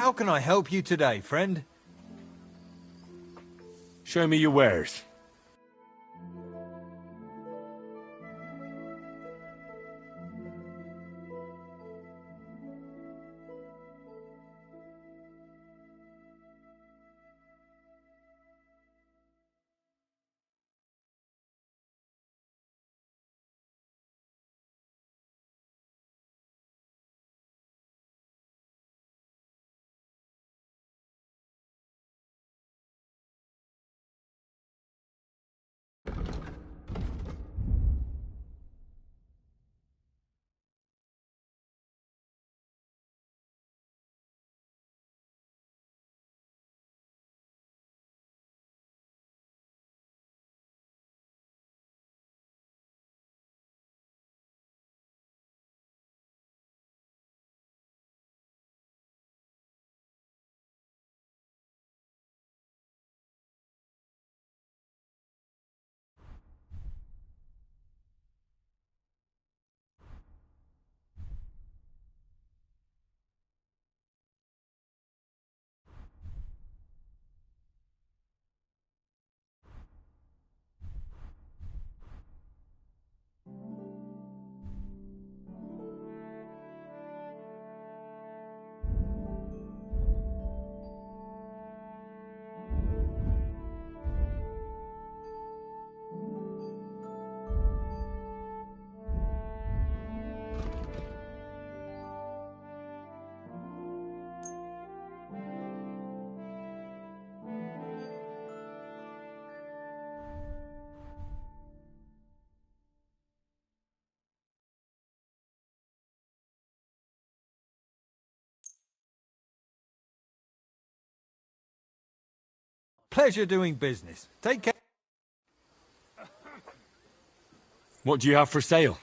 How can I help you today, friend? Show me your wares. Pleasure doing business. Take care. What do you have for sale?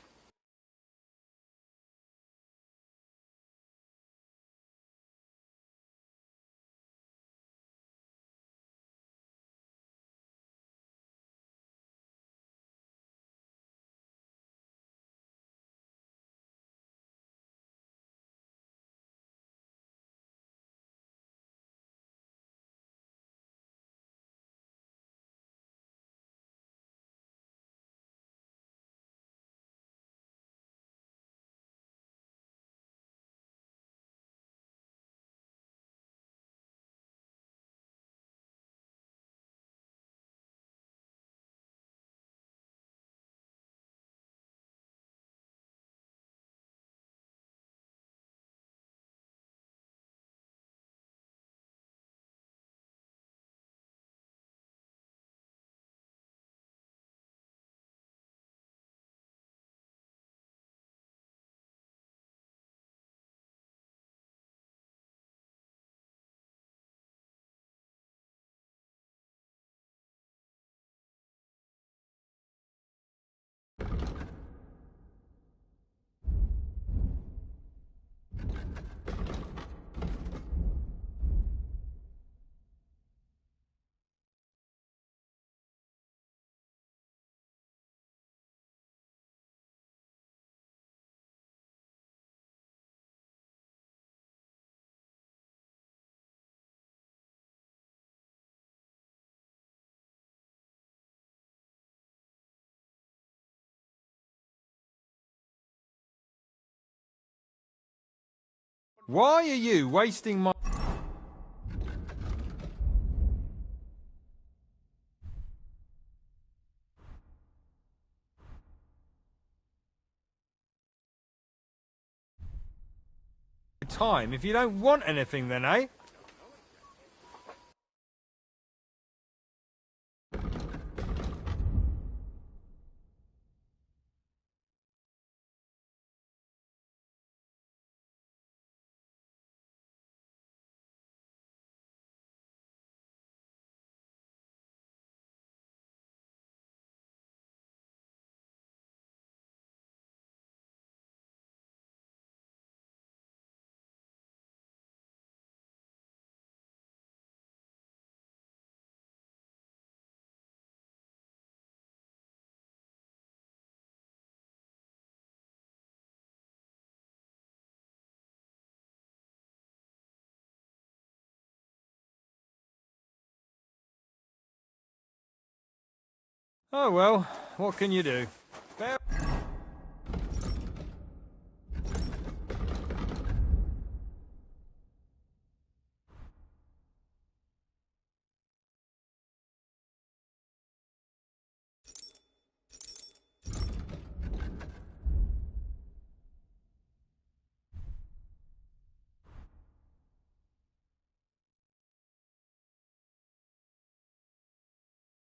Why are you wasting my time if you don't want anything then, eh? Oh well, what can you do? Fair.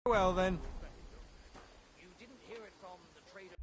Well then. You didn't hear it from the trader.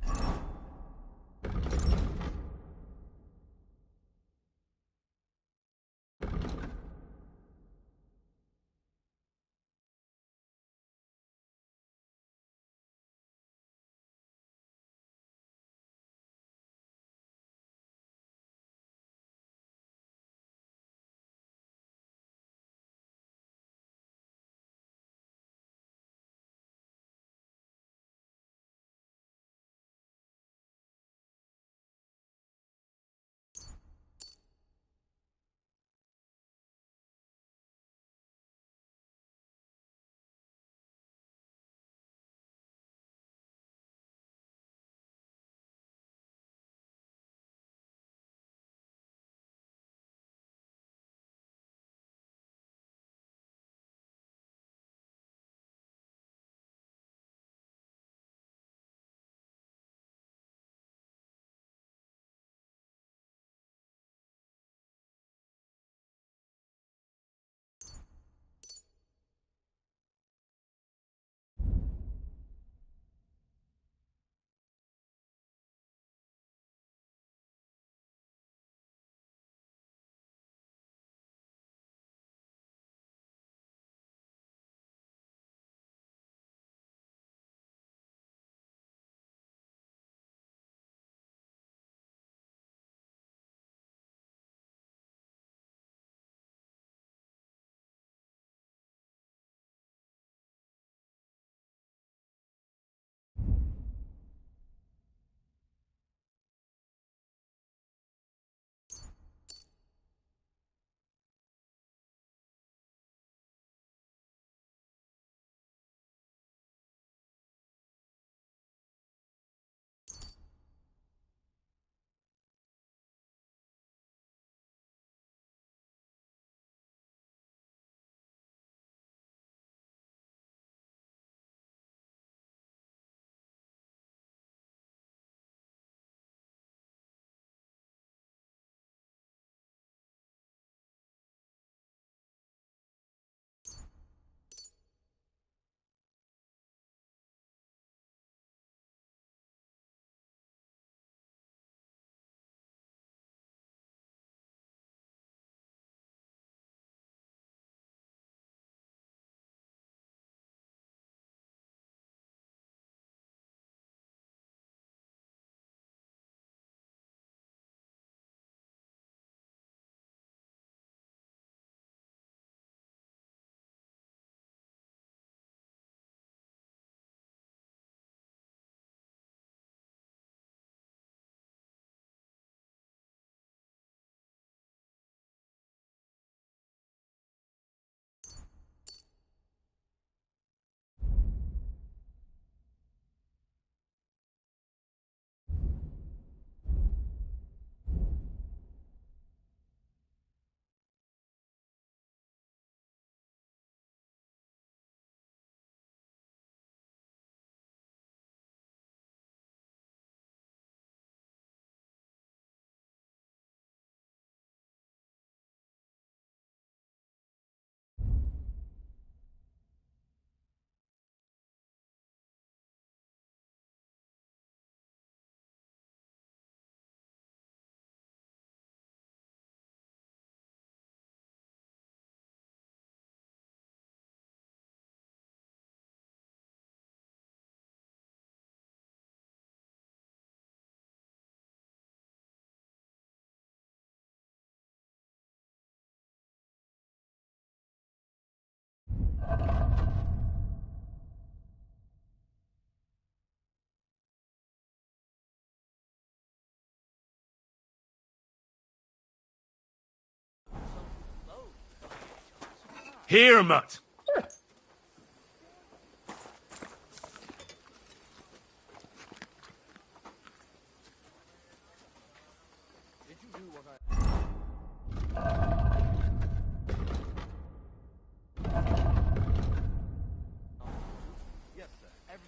Here, mutt!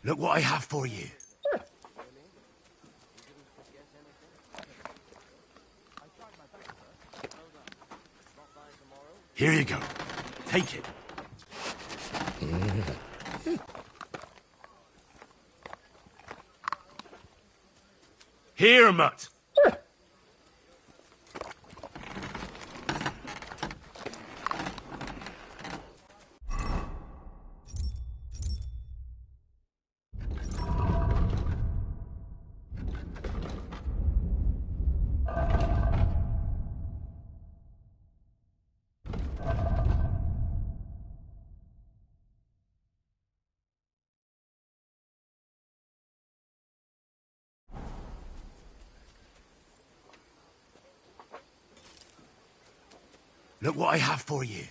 Look what I have for you. Here you go. Take it. Here, mutt. Look what I have for you.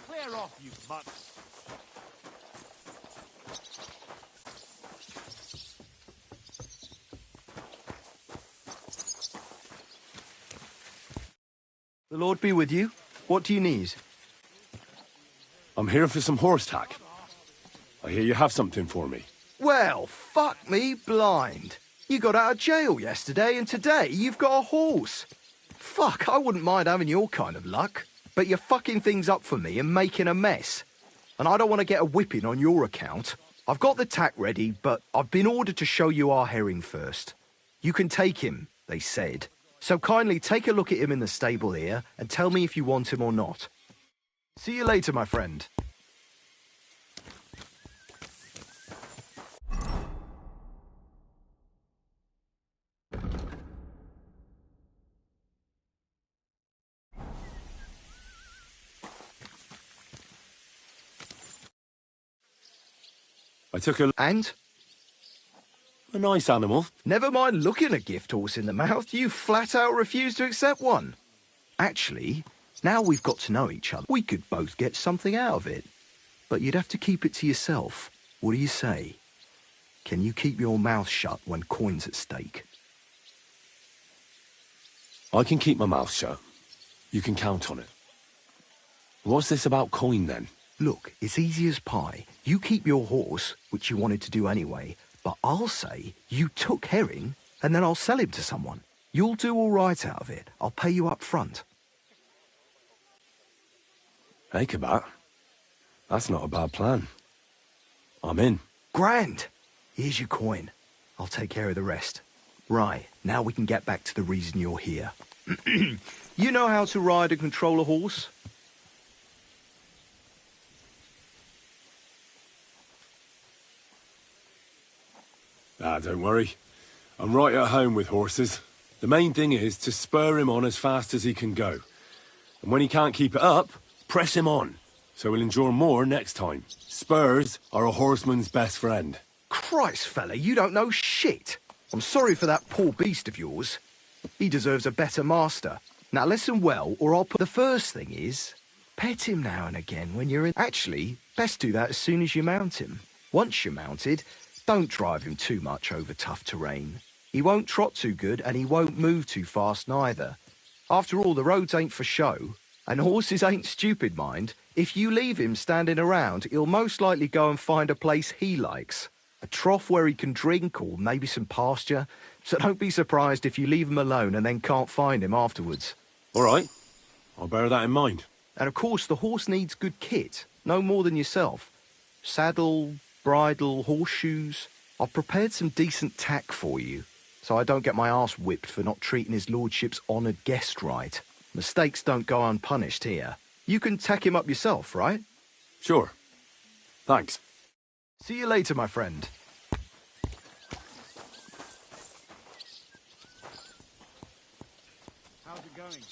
Clear off, you mutts. The Lord be with you. What do you need? I'm here for some horse tack. I hear you have something for me. Well, fuck me blind. You got out of jail yesterday and today you've got a horse. Fuck, I wouldn't mind having your kind of luck. But you're fucking things up for me and making a mess. And I don't want to get a whipping on your account. I've got the tack ready, but I've been ordered to show you our herring first. You can take him, they said. So kindly take a look at him in the stable here and tell me if you want him or not. See you later, my friend. I took a And? nice animal. Never mind looking a gift horse in the mouth, you flat out refuse to accept one. Actually, now we've got to know each other, we could both get something out of it. But you'd have to keep it to yourself. What do you say? Can you keep your mouth shut when coin's at stake? I can keep my mouth shut. You can count on it. What's this about coin, then? Look, it's easy as pie. You keep your horse, which you wanted to do anyway, but I'll say you took herring, and then I'll sell him to someone. You'll do all right out of it. I'll pay you up front. Hey, Kabat. That's not a bad plan. I'm in. Grand! Here's your coin. I'll take care of the rest. Right, now we can get back to the reason you're here. You know how to ride and control a horse? Ah, don't worry. I'm right at home with horses. The main thing is to spur him on as fast as he can go. And when he can't keep it up, press him on, so he'll endure more next time. Spurs are a horseman's best friend. Christ, fella, you don't know shit. I'm sorry for that poor beast of yours. He deserves a better master. Now listen well, or I'll put... The first thing is, pet him now and again when you're in... Actually, best do that as soon as you mount him. Once you're mounted, don't drive him too much over tough terrain. He won't trot too good, and he won't move too fast neither. After all, the roads ain't for show, and horses ain't stupid, mind. If you leave him standing around, he'll most likely go and find a place he likes. A trough where he can drink, or maybe some pasture. So don't be surprised if you leave him alone and then can't find him afterwards. All right. I'll bear that in mind. And of course, the horse needs good kit, no more than yourself. Saddle, bridle, horseshoes. I've prepared some decent tack for you, so I don't get my arse whipped for not treating his lordship's honoured guest right. Mistakes don't go unpunished here. You can tack him up yourself, right? Sure. Thanks. See you later, my friend. How's it going?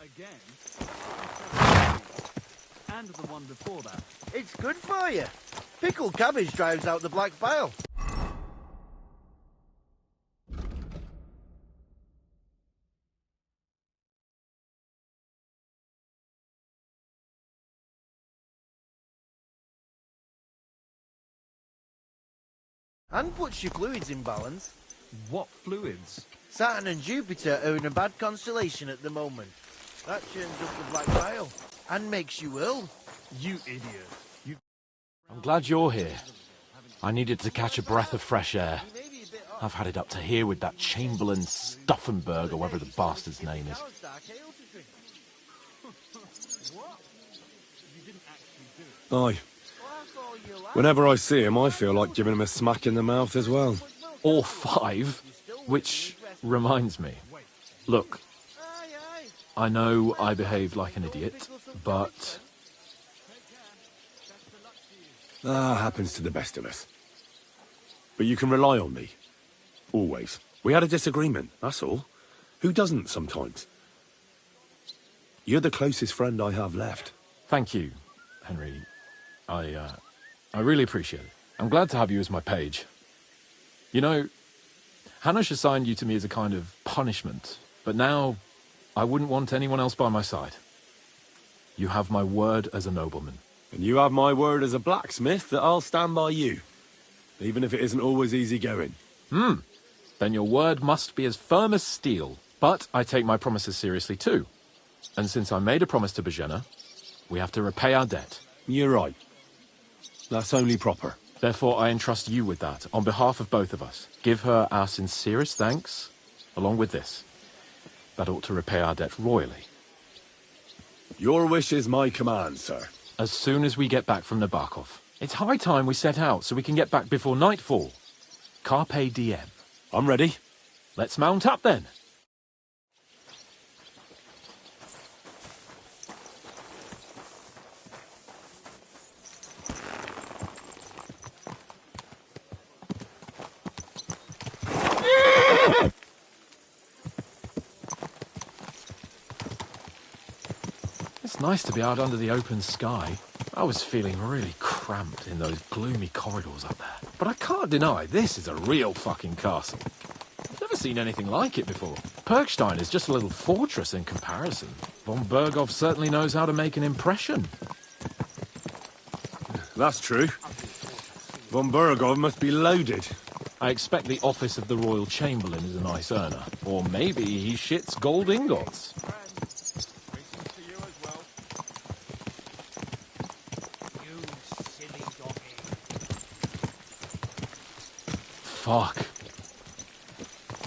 Again? And the one before that. It's good for you. Pickled cabbage drives out the black bile. And puts your fluids in balance. What fluids? Saturn and Jupiter are in a bad constellation at the moment. That churns up the black bile and makes you ill. You idiot. You... I'm glad you're here. I needed to catch a breath of fresh air. I've had it up to here with that Chamberlain Stuffenberg, or whatever the bastard's name is. Aye. Whenever I see him, I feel like giving him a smack in the mouth as well. Or 5, which reminds me. Look, I know I behaved like an idiot, but... happens to the best of us. But you can rely on me. Always. We had a disagreement, that's all. Who doesn't sometimes? You're the closest friend I have left. Thank you, Henry. I really appreciate it. I'm glad to have you as my page. You know, Hanush assigned you to me as a kind of punishment, but now I wouldn't want anyone else by my side. You have my word as a nobleman. And you have my word as a blacksmith that I'll stand by you, even if it isn't always easy going. Then your word must be as firm as steel. But I take my promises seriously too. And since I made a promise to Bajena, we have to repay our debt. You're right. That's only proper. Therefore, I entrust you with that, on behalf of both of us. Give her our sincerest thanks, along with this. That ought to repay our debt royally. Your wish is my command, sir. As soon as we get back from Nabokov. It's high time we set out so we can get back before nightfall. Carpe diem. I'm ready. Let's mount up then. It's nice to be out under the open sky. I was feeling really cramped in those gloomy corridors up there. But I can't deny, this is a real fucking castle. I've never seen anything like it before. Perkstein is just a little fortress in comparison. Von Berghoff certainly knows how to make an impression. That's true. Von Berghoff must be loaded. I expect the office of the Royal Chamberlain is a nice earner. Or maybe he shits gold ingots. Fuck.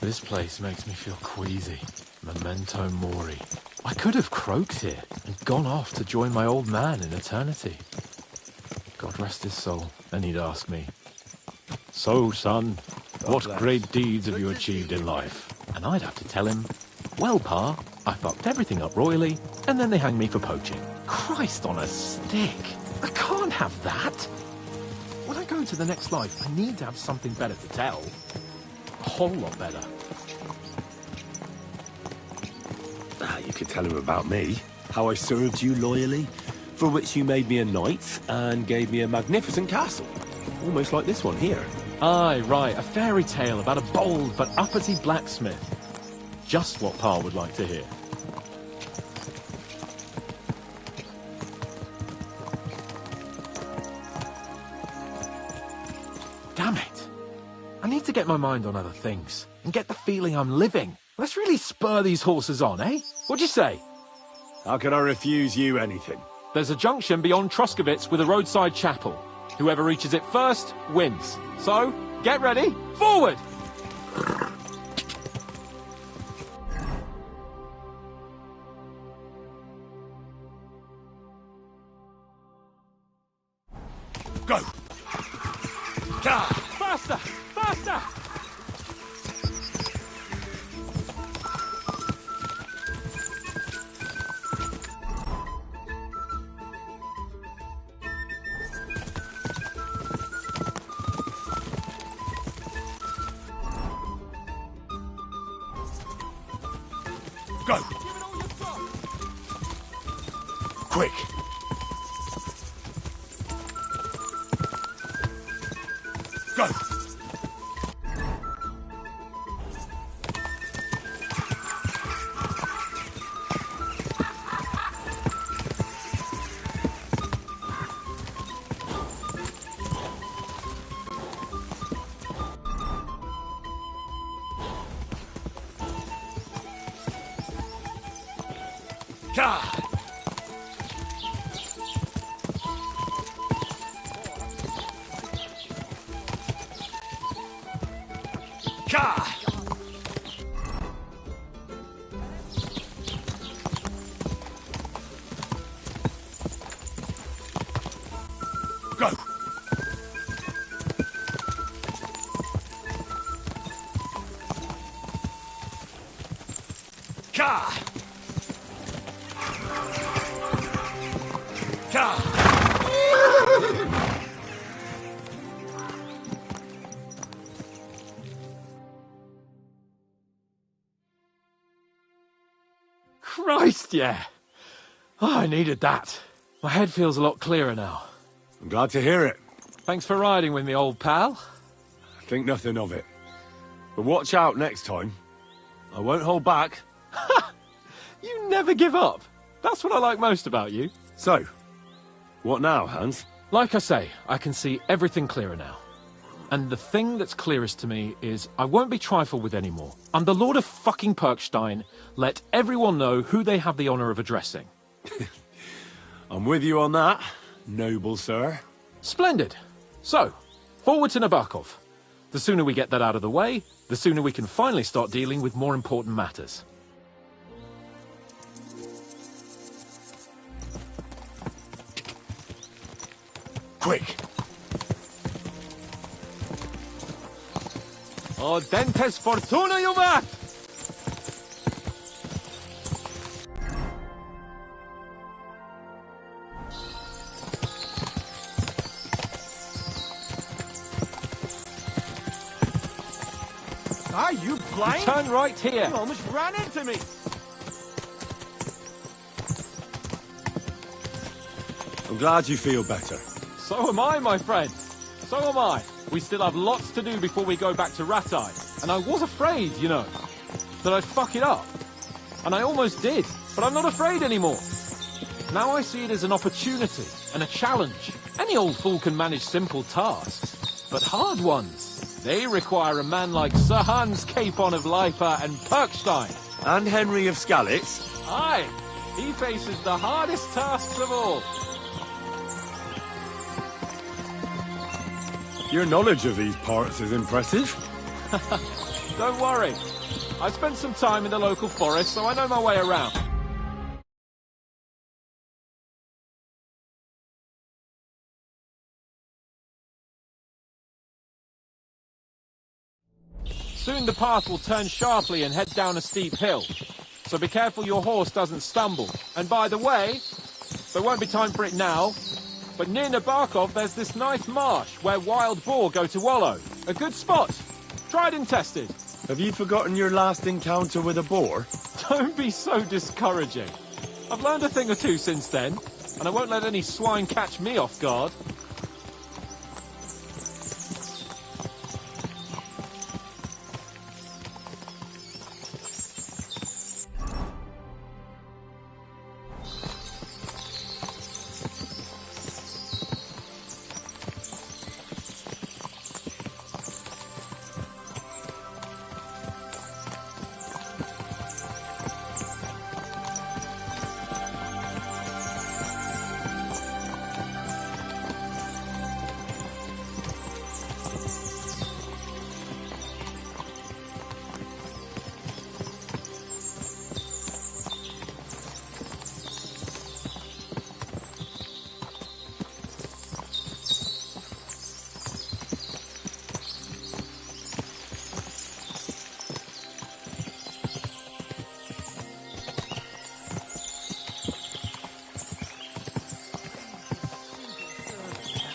This place makes me feel queasy. Memento mori. I could have croaked here and gone off to join my old man in eternity. God rest his soul. And he'd ask me, "So, son, what great deeds have you achieved in life?" And I'd have to tell him, "Well, Pa, I fucked everything up royally, and then they hanged me for poaching." Christ on a stick. I can't have that. When I go into the next life, I need to have something better to tell. A whole lot better. You could tell him about me. How I served you loyally, for which you made me a knight and gave me a magnificent castle. Almost like this one here. Aye, right, a fairy tale about a bold but uppity blacksmith. Just what Pa would like to hear. Damn it. I need to get my mind on other things and get the feeling I'm living. Let's really spur these horses on, eh? What'd you say? How can I refuse you anything? There's a junction beyond Troskowitz with a roadside chapel. Whoever reaches it first wins. So, get ready, forward! Go! Faster! Faster! Go! Quick! Go! Go! Christ, yeah. Oh, I needed that. My head feels a lot clearer now. I'm glad to hear it. Thanks for riding with me, old pal. Think nothing of it. But watch out next time. I won't hold back. You never give up. That's what I like most about you. So, what now, Hans? Like I say, I can see everything clearer now. And the thing that's clearest to me is I won't be trifled with anymore. I'm the Lord of fucking Perkstein. Let everyone know who they have the honor of addressing. I'm with you on that, noble sir. Splendid. So, forward to Nabokov. The sooner we get that out of the way, the sooner we can finally start dealing with more important matters. Quick! O dentes fortuna, Juvat! Are you blind? Turn right here. You almost ran into me. I'm glad you feel better. So am I, my friend. So am I. We still have lots to do before we go back to Ratai. And I was afraid, you know. that I'd fuck it up. And I almost did, but I'm not afraid anymore. Now I see it as an opportunity and a challenge. Any old fool can manage simple tasks, but hard ones, they require a man like Sir Hans Capon of Lipa and Perkstein. And Henry of Skalitz. Aye, he faces the hardest tasks of all. Your knowledge of these parts is impressive. Don't worry. I spent some time in the local forest, so I know my way around. Soon the path will turn sharply and head down a steep hill. So be careful your horse doesn't stumble. And by the way, there won't be time for it now, but near Nabokov there's this nice marsh where wild boar go to wallow. A good spot. Tried and tested. Have you forgotten your last encounter with a boar? Don't be so discouraging. I've learned a thing or two since then, and I won't let any swine catch me off guard.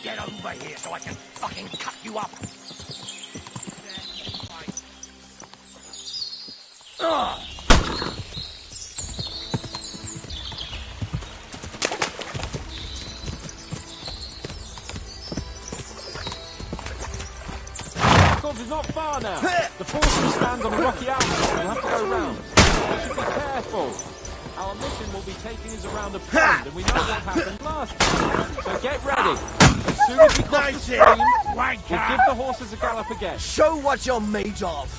Get over here so I can fucking cut you up. Nabokov is not far now. The fortress stands on a rocky outlet. We'll have to go round. We should be careful. Our mission will be taking us around a pond, and we know what happened last time. So get ready. As soon as we cross the stream, we'll give the horses a gallop again. Show what you're made of.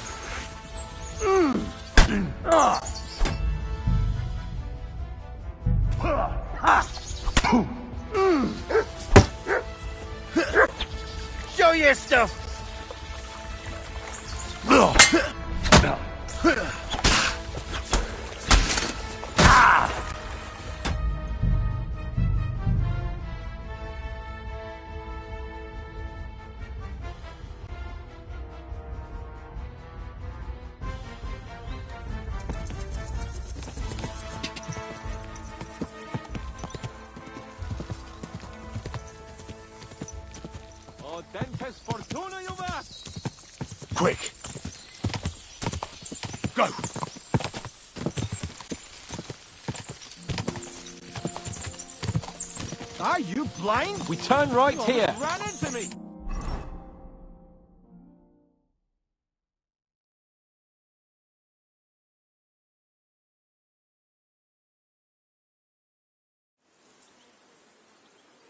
Show your stuff. Dentes fortuna juvat! Quick! Go! Are you blind? We turn right here. Ran into me.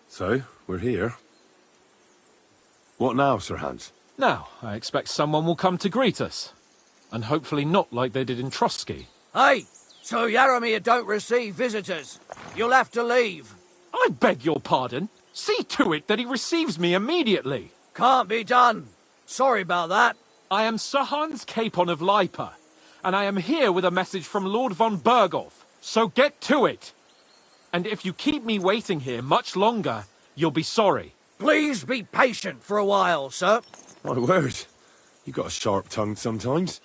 So, we're here. What now, Sir Hans? Now, I expect someone will come to greet us. And hopefully not like they did in Trosky. Hey, so Yaromir don't receive visitors. You'll have to leave. I beg your pardon. See to it that he receives me immediately. Can't be done. Sorry about that. I am Sir Hans Capon of Lipa, and I am here with a message from Lord von Berghoff. So get to it. And if you keep me waiting here much longer, you'll be sorry. Please be patient for a while, sir. My word. You got a sharp tongue sometimes.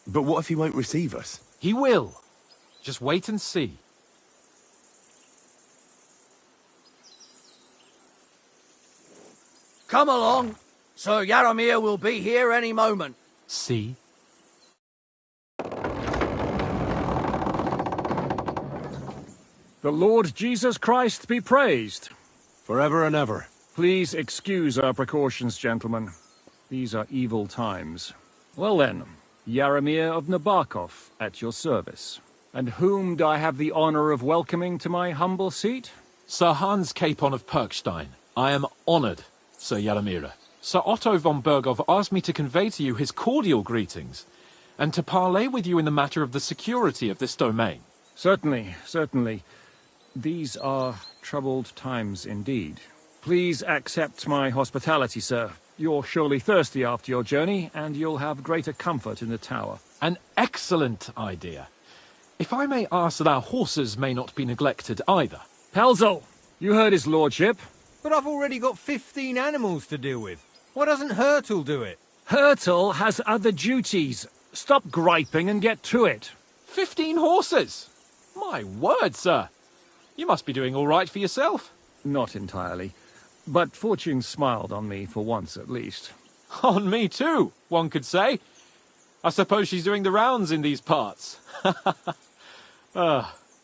But what if he won't receive us? He will. Just wait and see. Come along. Sir Yaromir will be here any moment. See? The Lord Jesus Christ be praised. Forever and ever. Please excuse our precautions, gentlemen. These are evil times. Well then, Yaramir of Nabokov, at your service. And whom do I have the honor of welcoming to my humble seat? Sir Hans Capon of Perkstein. I am honored, Sir Yaramira. Sir Otto von Berghoff asked me to convey to you his cordial greetings, and to parley with you in the matter of the security of this domain. Certainly, certainly. These are troubled times indeed. Please accept my hospitality, sir. You're surely thirsty after your journey, and you'll have greater comfort in the tower. An excellent idea. If I may ask that our horses may not be neglected either. Pelzel, you heard his lordship. But I've already got 15 animals to deal with. Why doesn't Hurtle do it? Hurtle has other duties. Stop griping and get to it. 15 horses? My word, sir. You must be doing all right for yourself. Not entirely. But fortune smiled on me for once at least. On me too, one could say. I suppose she's doing the rounds in these parts.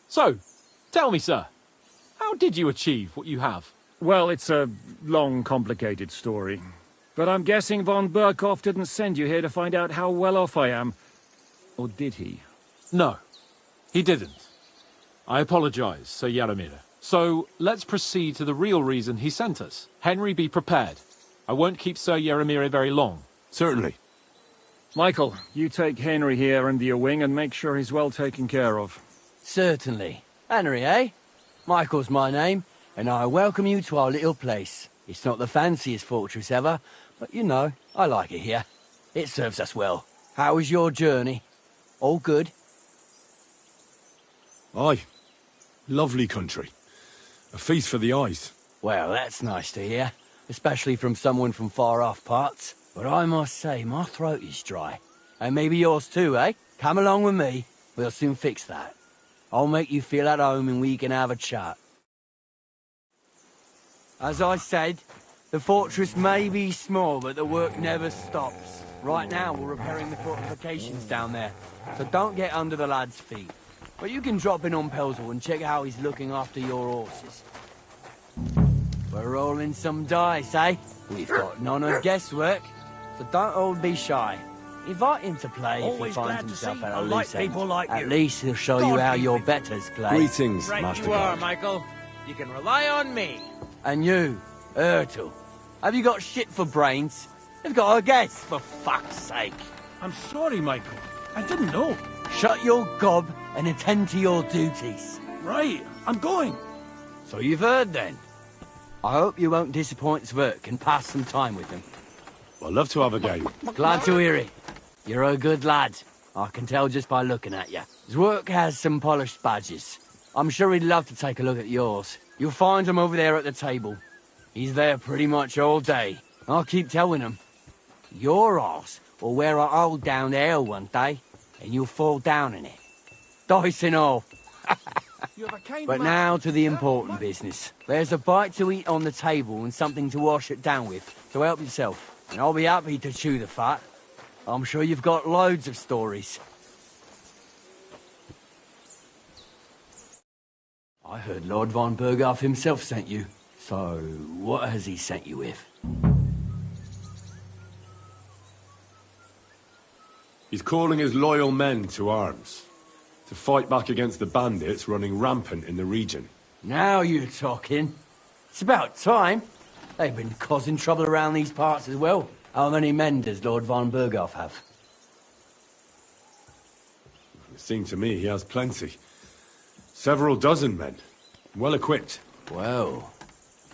So, tell me, sir, how did you achieve what you have? Well, it's a long, complicated story. But I'm guessing von Berghoff didn't send you here to find out how well off I am. Or did he? No, he didn't. I apologize, Sir Yaramir. So, let's proceed to the real reason he sent us. Henry, be prepared. I won't keep Sir Yaramir very long. Certainly. Michael, you take Henry here under your wing and make sure he's well taken care of. Certainly. Henry, eh? Michael's my name, and I welcome you to our little place. It's not the fanciest fortress ever, but you know, I like it here. It serves us well. How was your journey? All good? Aye. Lovely country. A feast for the eyes. Well, that's nice to hear, especially from someone from far-off parts. But I must say, my throat is dry. And maybe yours too, eh? Come along with me. We'll soon fix that. I'll make you feel at home and we can have a chat. As I said, the fortress may be small, but the work never stops. Right now, we're repairing the fortifications down there, so don't get under the lad's feet. But you can drop in on Pelzel and check how he's looking after your horses. We're rolling some dice, eh? We've got none of guesswork, so don't all be shy. Invite him to play if he finds himself at a loose end. At least he'll show you how your betters play. Greetings, Right Master you are, Guard. Michael. You can rely on me. And you, Ertul, have you got shit for brains? You've got a guess, for fuck's sake. I'm sorry, Michael. I didn't know. Shut your gob and attend to your duties. Right, I'm going. So you've heard then. I hope you won't disappoint Sverk and pass some time with him. I'd love to have a game. Glad to hear it. You're a good lad. I can tell just by looking at you. Zwerk has some polished badges. I'm sure he'd love to take a look at yours. You'll find him over there at the table. He's there pretty much all day. I'll keep telling him. Your arse will wear a hole down there one day, and you'll fall down in it. Dice and all. But now to the important business. There's a bite to eat on the table and something to wash it down with, so help yourself. And I'll be happy to chew the fat. I'm sure you've got loads of stories. I heard Lord von Berghoff himself sent you. So, what has he sent you with? He's calling his loyal men to arms. To fight back against the bandits running rampant in the region. Now you're talking. It's about time. They've been causing trouble around these parts as well. How many men does Lord von Berghoff have? It seemed to me he has plenty. Several dozen men. Well equipped. Well,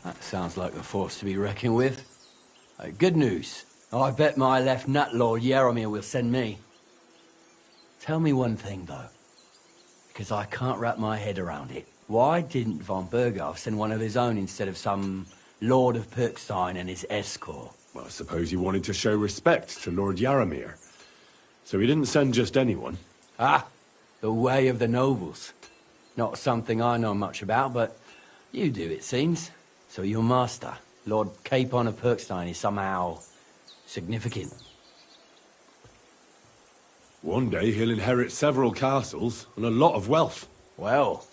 that sounds like a force to be reckoned with. Good news. I bet my left nut Lord Yaramir will send me. Tell me one thing, though. Because I can't wrap my head around it. Why didn't von Berghoff send one of his own instead of some Lord of Perkstein and his escort? Well, I suppose he wanted to show respect to Lord Yaramir. So he didn't send just anyone. Ah, the way of the nobles. Not something I know much about, but you do, it seems. So your master, Lord Capon of Perkstein, is somehow significant. One day he'll inherit several castles and a lot of wealth. Well,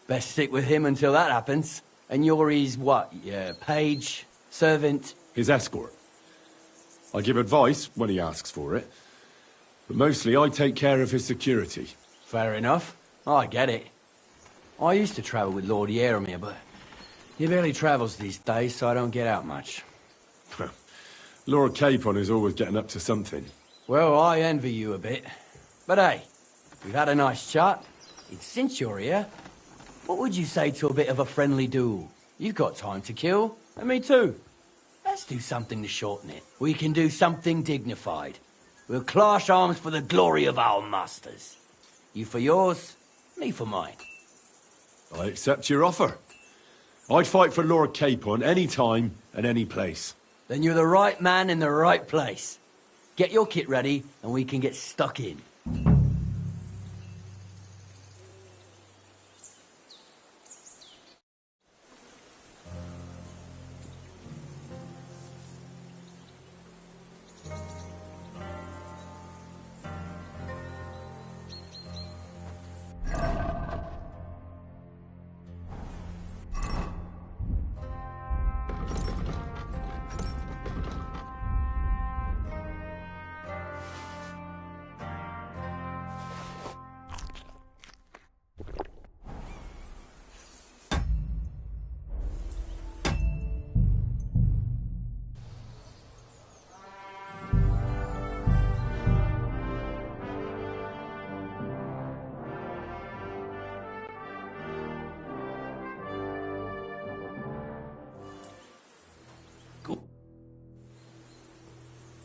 best stick with him until that happens. And you're his what? Page? Servant? His escort. I give advice when he asks for it. But mostly I take care of his security. Fair enough. I get it. I used to travel with Lord Yeremir, but he barely travels these days, so I don't get out much. Lord Capon is always getting up to something. Well, I envy you a bit. But hey, we've had a nice chat. It's since you're here. What would you say to a bit of a friendly duel? You've got time to kill, and me too. Let's do something to shorten it. We can do something dignified. We'll clash arms for the glory of our masters. You for yours, me for mine. I accept your offer. I'd fight for Lord Capon any time and any place. Then you're the right man in the right place. Get your kit ready, and we can get stuck in.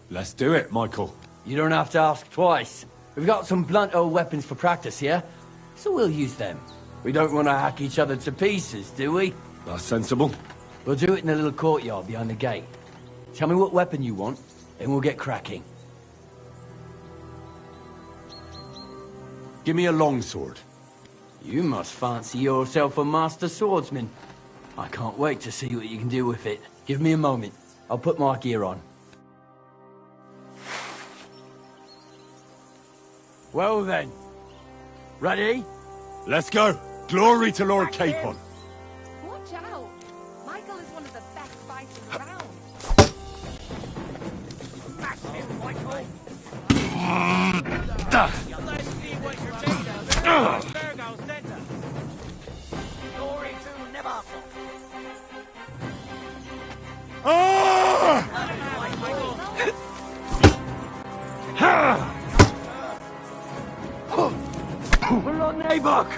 Let's do it, Michael. You don't have to ask twice. We've got some blunt old weapons for practice here, so we'll use them. We don't want to hack each other to pieces, do we? That's sensible. We'll do it in the little courtyard behind the gate. Tell me what weapon you want, and we'll get cracking. Give me a longsword. You must fancy yourself a master swordsman. I can't wait to see what you can do with it. Give me a moment. I'll put my gear on. Well then. Ready? Let's go. Glory to Lord Capon. Watch out! Michael is one of the best fighters around. Smash him, Michael! Let's see what you're made of. Virgo Center. Glory to Neverfuck. We're on Nabok!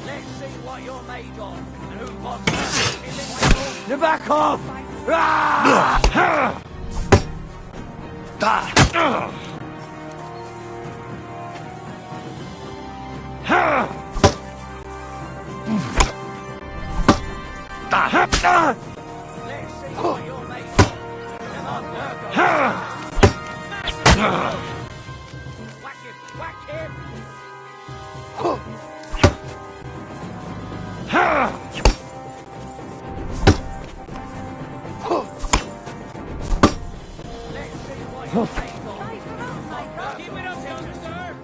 Let's see what you're made of and who wants Now back off! Ah! Let's see what you're made of. Whack him! Whack him! Let's see what you're made of. Keep it up, youngster!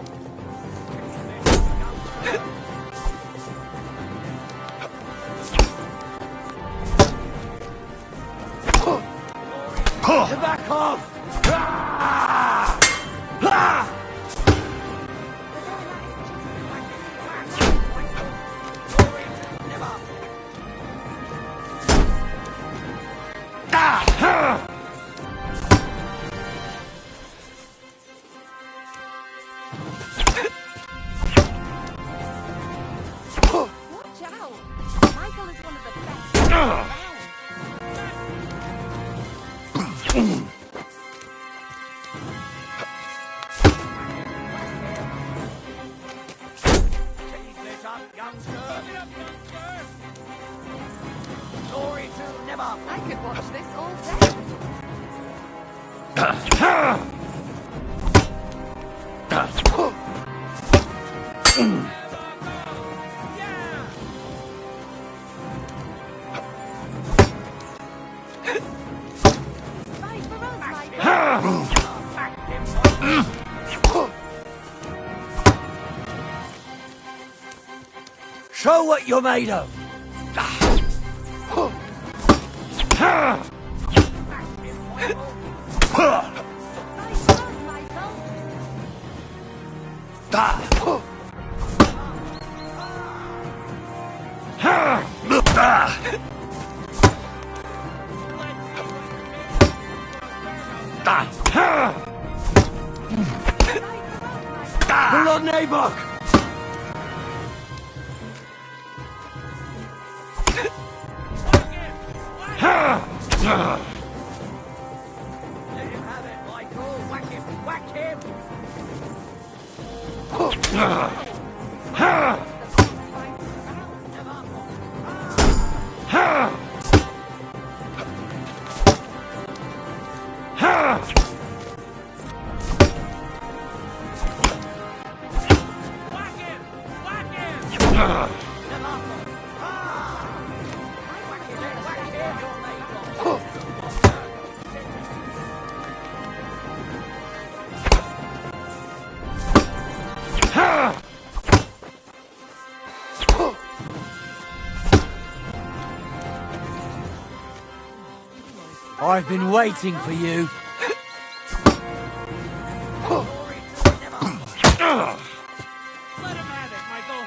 Now back off! Ah! Ah! Watch out! Michael is one of the best around. Keep it up, youngster! Keep it up, youngster! Glory to Never! I could watch this all day. Show what you're made of! Lord Nabok! Let him have it, Michael. Whack him! Whack him! Whack him! Whack him! I've been waiting for you. Let him have it, Michael.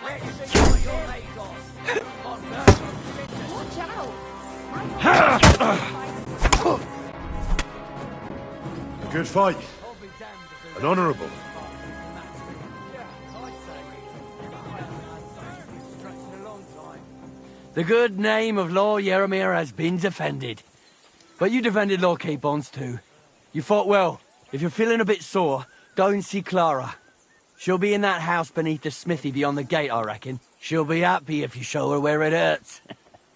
Let's see what you're made of. On Virgo, Watch out! A good fight. An honourable. The good name of Lord Yeremir has been defended. But you defended Lord Capons too. You fought well. If you're feeling a bit sore, go and see Clara. She'll be in that house beneath the smithy beyond the gate, I reckon. She'll be happy if you show her where it hurts.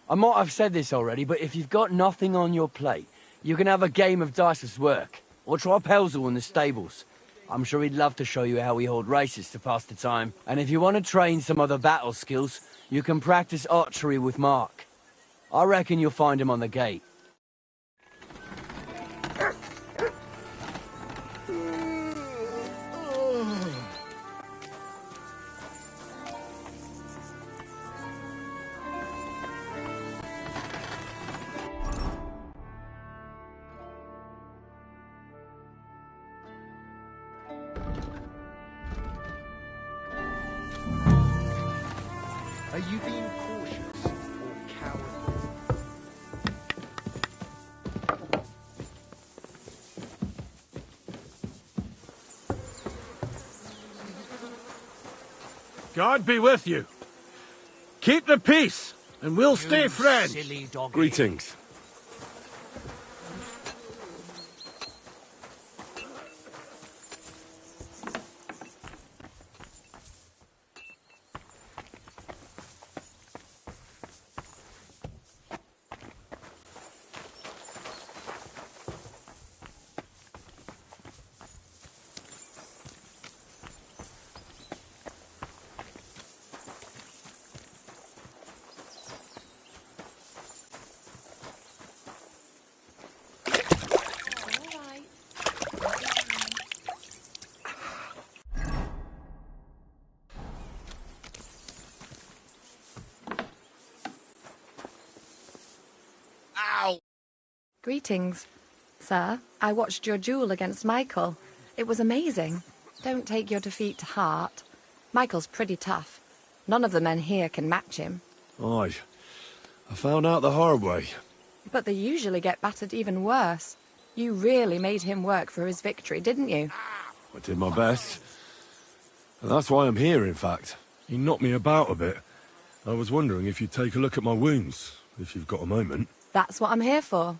I might have said this already, but if you've got nothing on your plate, you can have a game of dice's work. Or try Pelzel in the stables. I'm sure he'd love to show you how we hold races to pass the time. And if you want to train some other battle skills, you can practice archery with Mark. I reckon you'll find him on the gate. Are you being cautious or cowardly? God be with you. Keep the peace, and we'll stay friends. silly doggy. Greetings. Greetings. Sir, I watched your duel against Michael. It was amazing. Don't take your defeat to heart. Michael's pretty tough. None of the men here can match him. Aye. I found out the hard way. But they usually get battered even worse. You really made him work for his victory, didn't you? I did my best. And that's why I'm here, in fact. He knocked me about a bit. I was wondering if you'd take a look at my wounds, if you've got a moment. That's what I'm here for.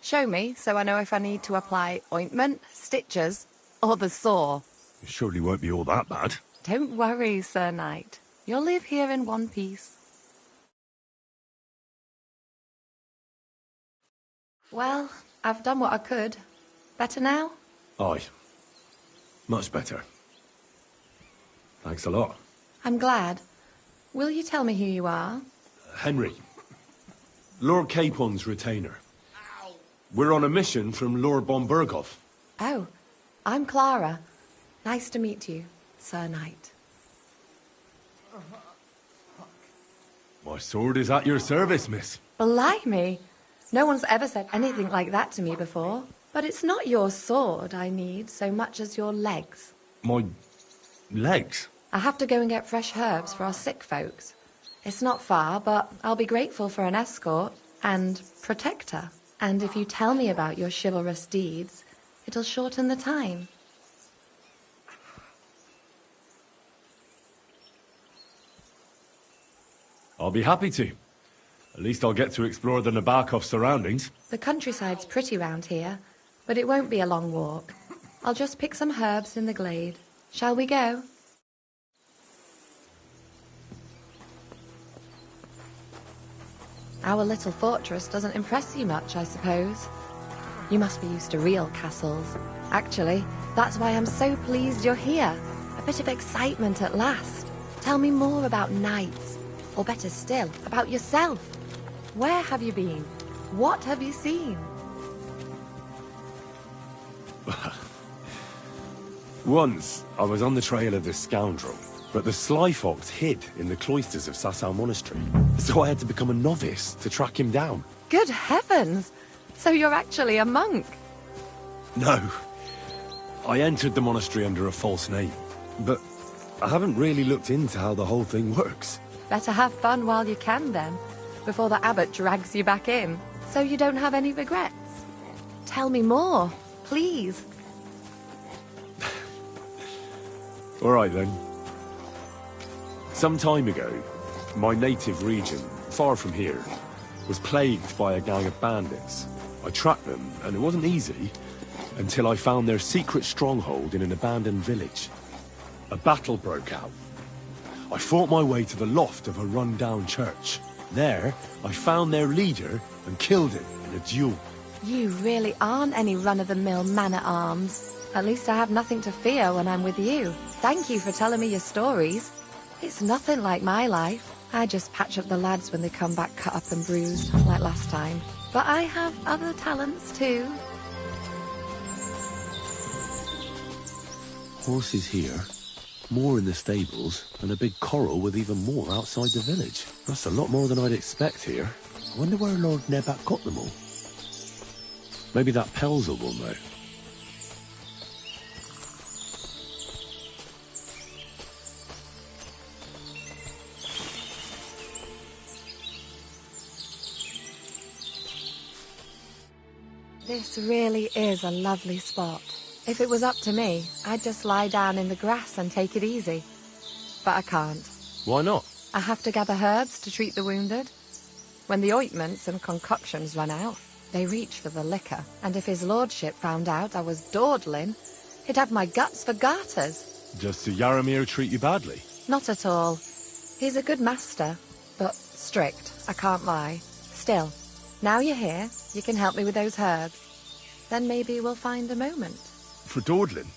Show me, so I know if I need to apply ointment, stitches, or the saw. It surely won't be all that bad. Don't worry, Sir Knight. You'll live here in one piece. Well, I've done what I could. Better now? Aye. Much better. Thanks a lot. I'm glad. Will you tell me who you are? Henry. Lord Capon's retainer. We're on a mission from Lord Bombergoff. Oh, I'm Clara. Nice to meet you, Sir Knight. My sword is at your service, miss. Blimey! No one's ever said anything like that to me before. But it's not your sword I need so much as your legs. My legs? I have to go and get fresh herbs for our sick folks. It's not far, but I'll be grateful for an escort and protector. And if you tell me about your chivalrous deeds, it'll shorten the time. I'll be happy to. At least I'll get to explore the Nabokov surroundings. The countryside's pretty round here, but it won't be a long walk. I'll just pick some herbs in the glade. Shall we go? Our little fortress doesn't impress you much, I suppose. You must be used to real castles. Actually, that's why I'm so pleased you're here. A bit of excitement at last. Tell me more about knights, or better still, about yourself. Where have you been? What have you seen? Once, I was on the trail of this scoundrel, but the sly fox hid in the cloisters of Sasau Monastery, so I had to become a novice to track him down. Good heavens! So you're actually a monk? No. I entered the monastery under a false name, but I haven't really looked into how the whole thing works. Better have fun while you can, then, before the abbot drags you back in, so you don't have any regrets. Tell me more, please. All right, then. Some time ago, my native region, far from here, was plagued by a gang of bandits. I tracked them, and it wasn't easy, until I found their secret stronghold in an abandoned village. A battle broke out. I fought my way to the loft of a run-down church. There, I found their leader and killed him in a duel. You really aren't any run-of-the-mill man-at-arms. At least I have nothing to fear when I'm with you. Thank you for telling me your stories. It's nothing like my life. I just patch up the lads when they come back cut up and bruised, like last time. But I have other talents too. Horses here, more in the stables, and a big corral with even more outside the village. That's a lot more than I'd expect here. I wonder where Lord Nebat got them all. Maybe that Pelzel will know. This really is a lovely spot. If it was up to me, I'd just lie down in the grass and take it easy. But I can't. Why not? I have to gather herbs to treat the wounded. When the ointments and concoctions run out, they reach for the liquor. And if his lordship found out I was dawdling, he'd have my guts for garters. Does Sir Yaramir treat you badly? Not at all. He's a good master, but strict, I can't lie. Still, now you're here, you can help me with those herbs. Then maybe we'll find a moment. For dawdling?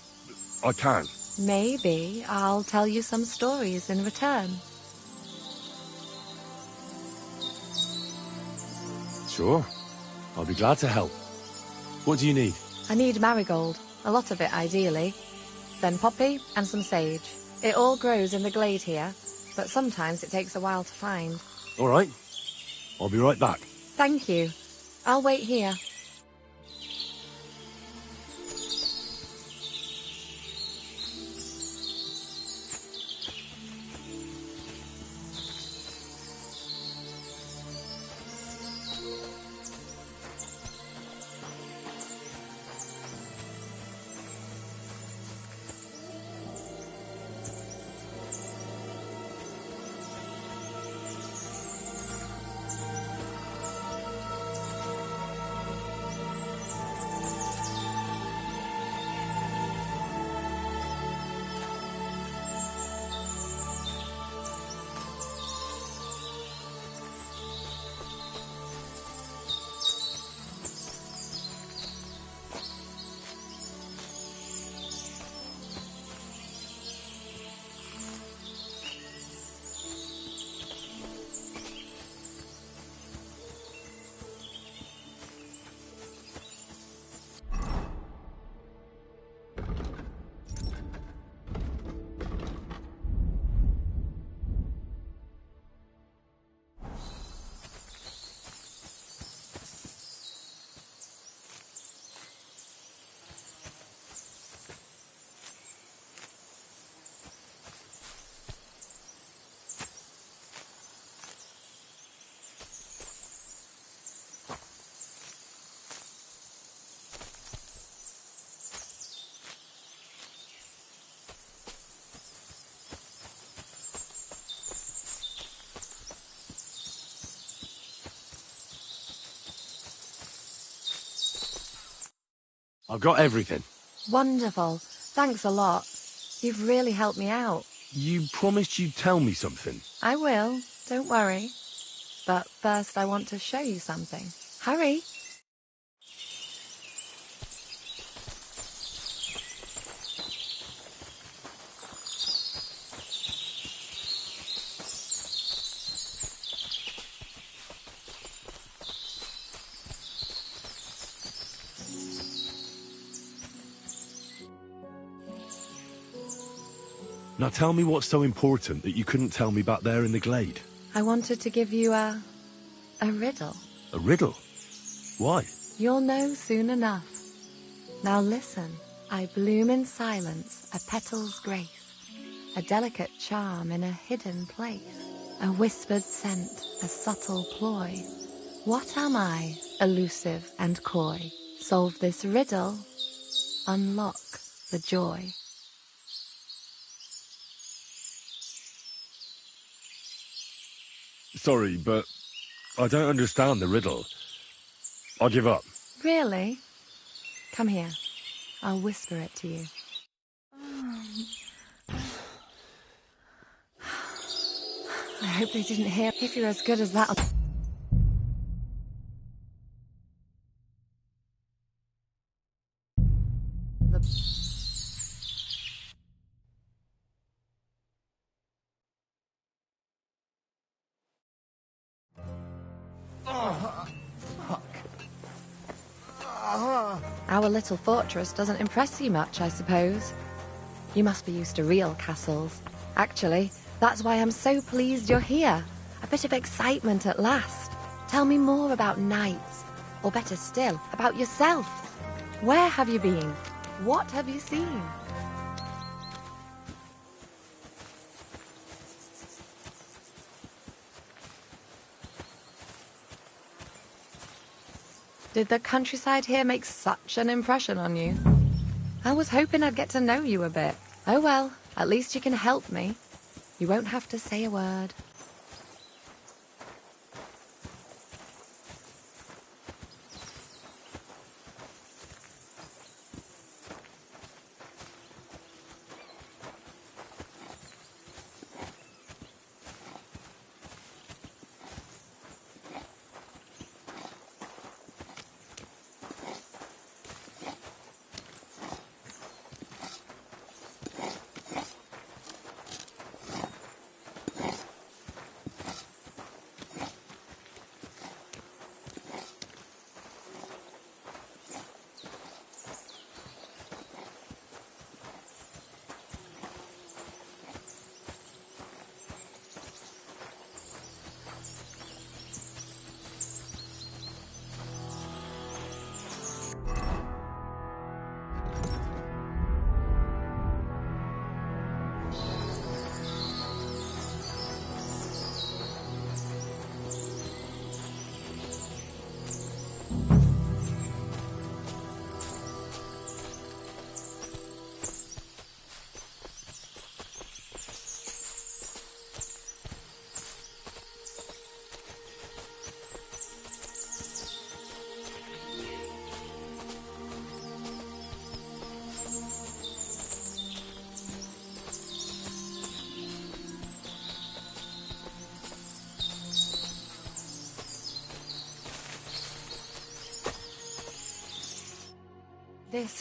I can. Maybe I'll tell you some stories in return. Sure. I'll be glad to help. What do you need? I need marigold, a lot of it ideally. Then poppy and some sage. It all grows in the glade here, but sometimes it takes a while to find. All right. I'll be right back. Thank you. I'll wait here. I've got everything. Wonderful. Thanks a lot. You've really helped me out. You promised you'd tell me something. I will. Don't worry. But first I want to show you something. Hurry. Now tell me what's so important that you couldn't tell me back there in the glade. I wanted to give you a riddle. A riddle? Why? You'll know soon enough. Now listen. I bloom in silence, a petal's grace, a delicate charm in a hidden place, a whispered scent, a subtle ploy. What am I, elusive and coy? Solve this riddle, unlock the joy. Sorry, but I don't understand the riddle. I'll give up. Really? Come here. I'll whisper it to you. I hope they didn't hear. If you're as good as that... Our little fortress doesn't impress you much, I suppose. You must be used to real castles. Actually, that's why I'm so pleased you're here. A bit of excitement at last. Tell me more about knights, or better still, about yourself. Where have you been? What have you seen? Did the countryside here make such an impression on you? I was hoping I'd get to know you a bit. Oh well, at least you can help me. You won't have to say a word.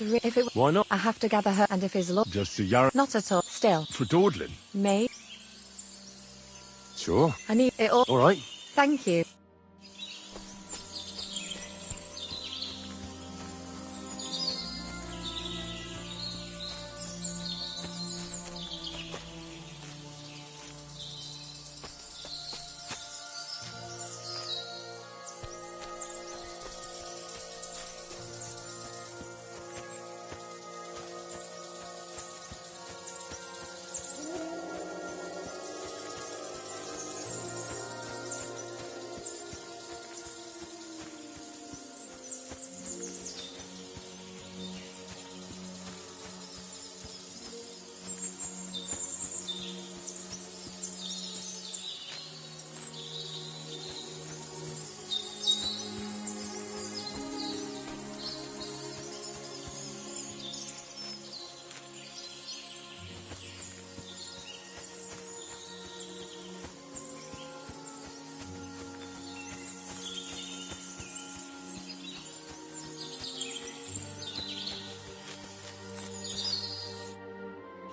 If it... Why not? I have to gather her, and if his law... Just to Yarrow. Not at all. Still. For dawdling? May. Sure. I need it all. All right. Thank you.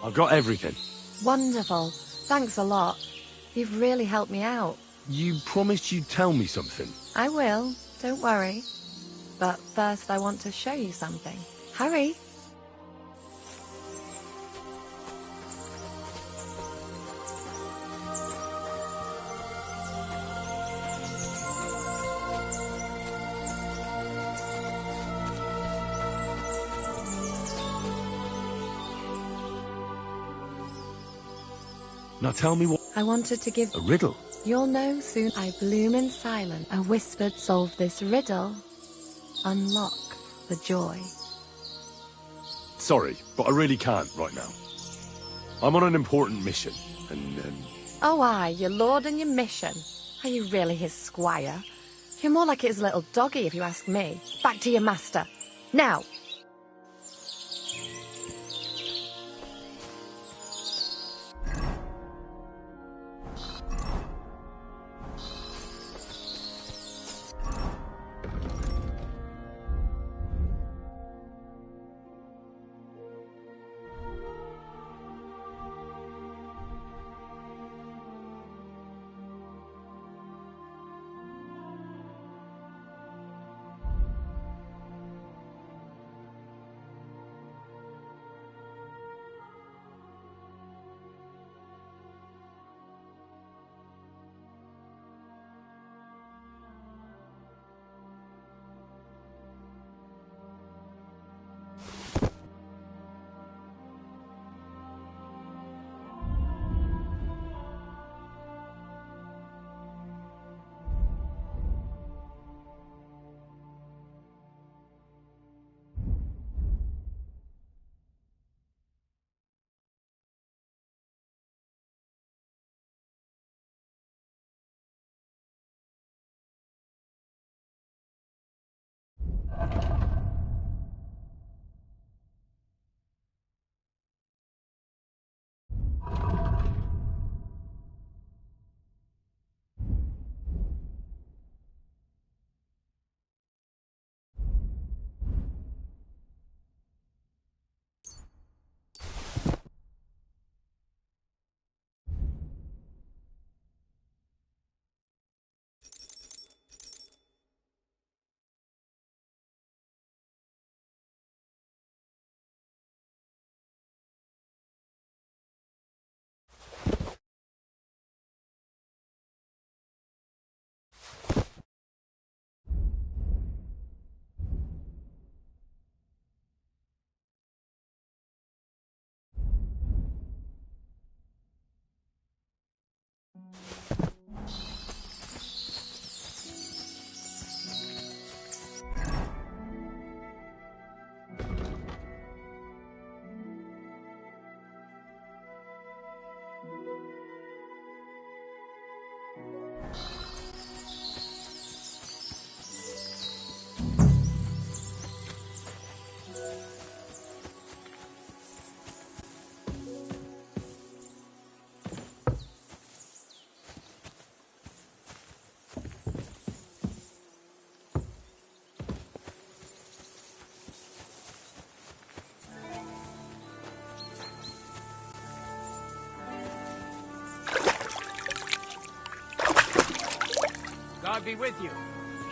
I've got everything. Wonderful. Thanks a lot. You've really helped me out. You promised you'd tell me something. I will. Don't worry. But first I want to show you something. Hurry. Now tell me what... I wanted to give... A riddle? You'll know soon. I bloom in silence. A whispered solve this riddle. Unlock the joy. Sorry, but I really can't right now. I'm on an important mission, and... Oh, aye, your lord and your mission. Are you really his squire? You're more like his little doggy, if you ask me. Back to your master. Now! God be with you.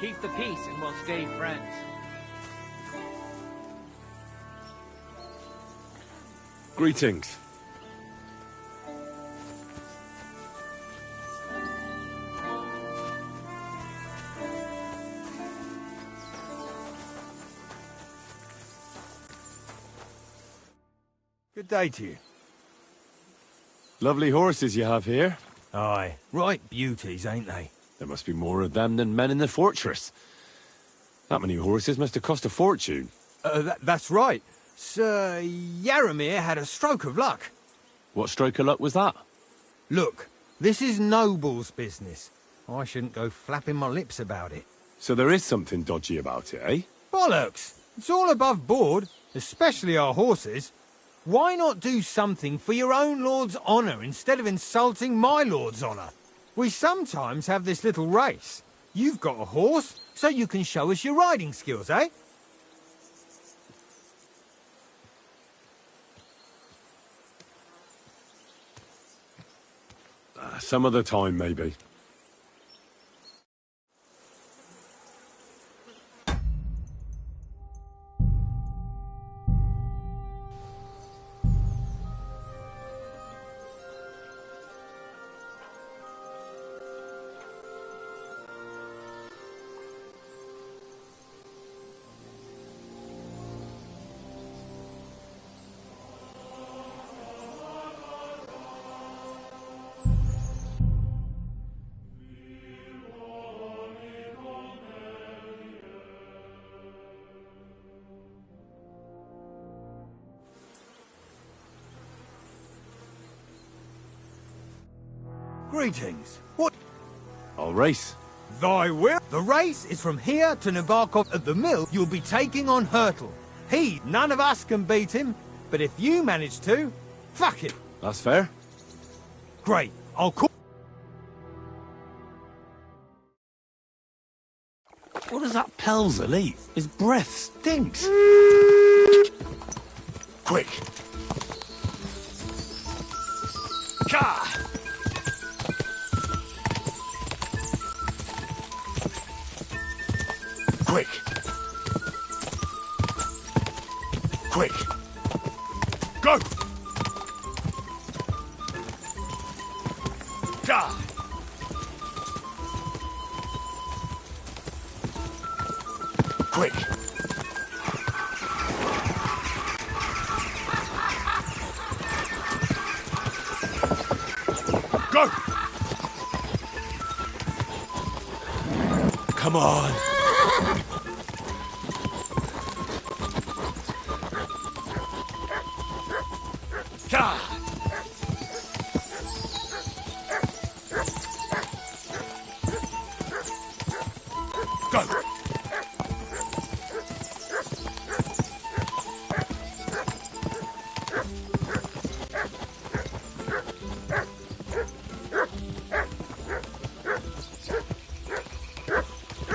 Keep the peace and we'll stay friends. Greetings. Good day to you. Lovely horses you have here. Aye, right beauties, ain't they? There must be more of them than men in the fortress. That many horses must have cost a fortune. That's right. Sir Yaramir had a stroke of luck. What stroke of luck was that? Look, this is noble's business. I shouldn't go flapping my lips about it. So there is something dodgy about it, eh? Bollocks! It's all above board, especially our horses. Why not do something for your own lord's honour instead of insulting my lord's honour? We sometimes have this little race. You've got a horse, so you can show us your riding skills, eh? Some other time, maybe. Greetings. What? I'll race. Thy will? The race is from here to Nabarkov. At the mill, you'll be taking on Hurtle. None of us can beat him, but if you manage to, fuck it. That's fair. Great. I'll call... What does that Pelzer eat? His breath stinks. Quick. Ka! Quick. Quick. Go! Ka! Quick. Go! Come on. Ka! Go!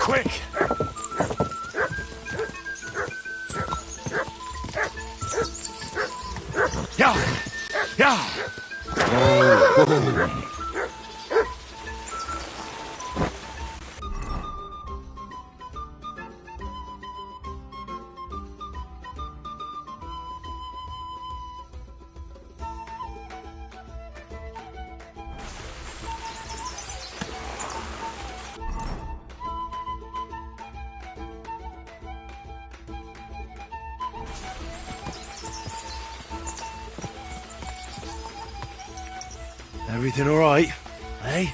Quick! Yeah! Yeah! Oh. Everything all right, eh?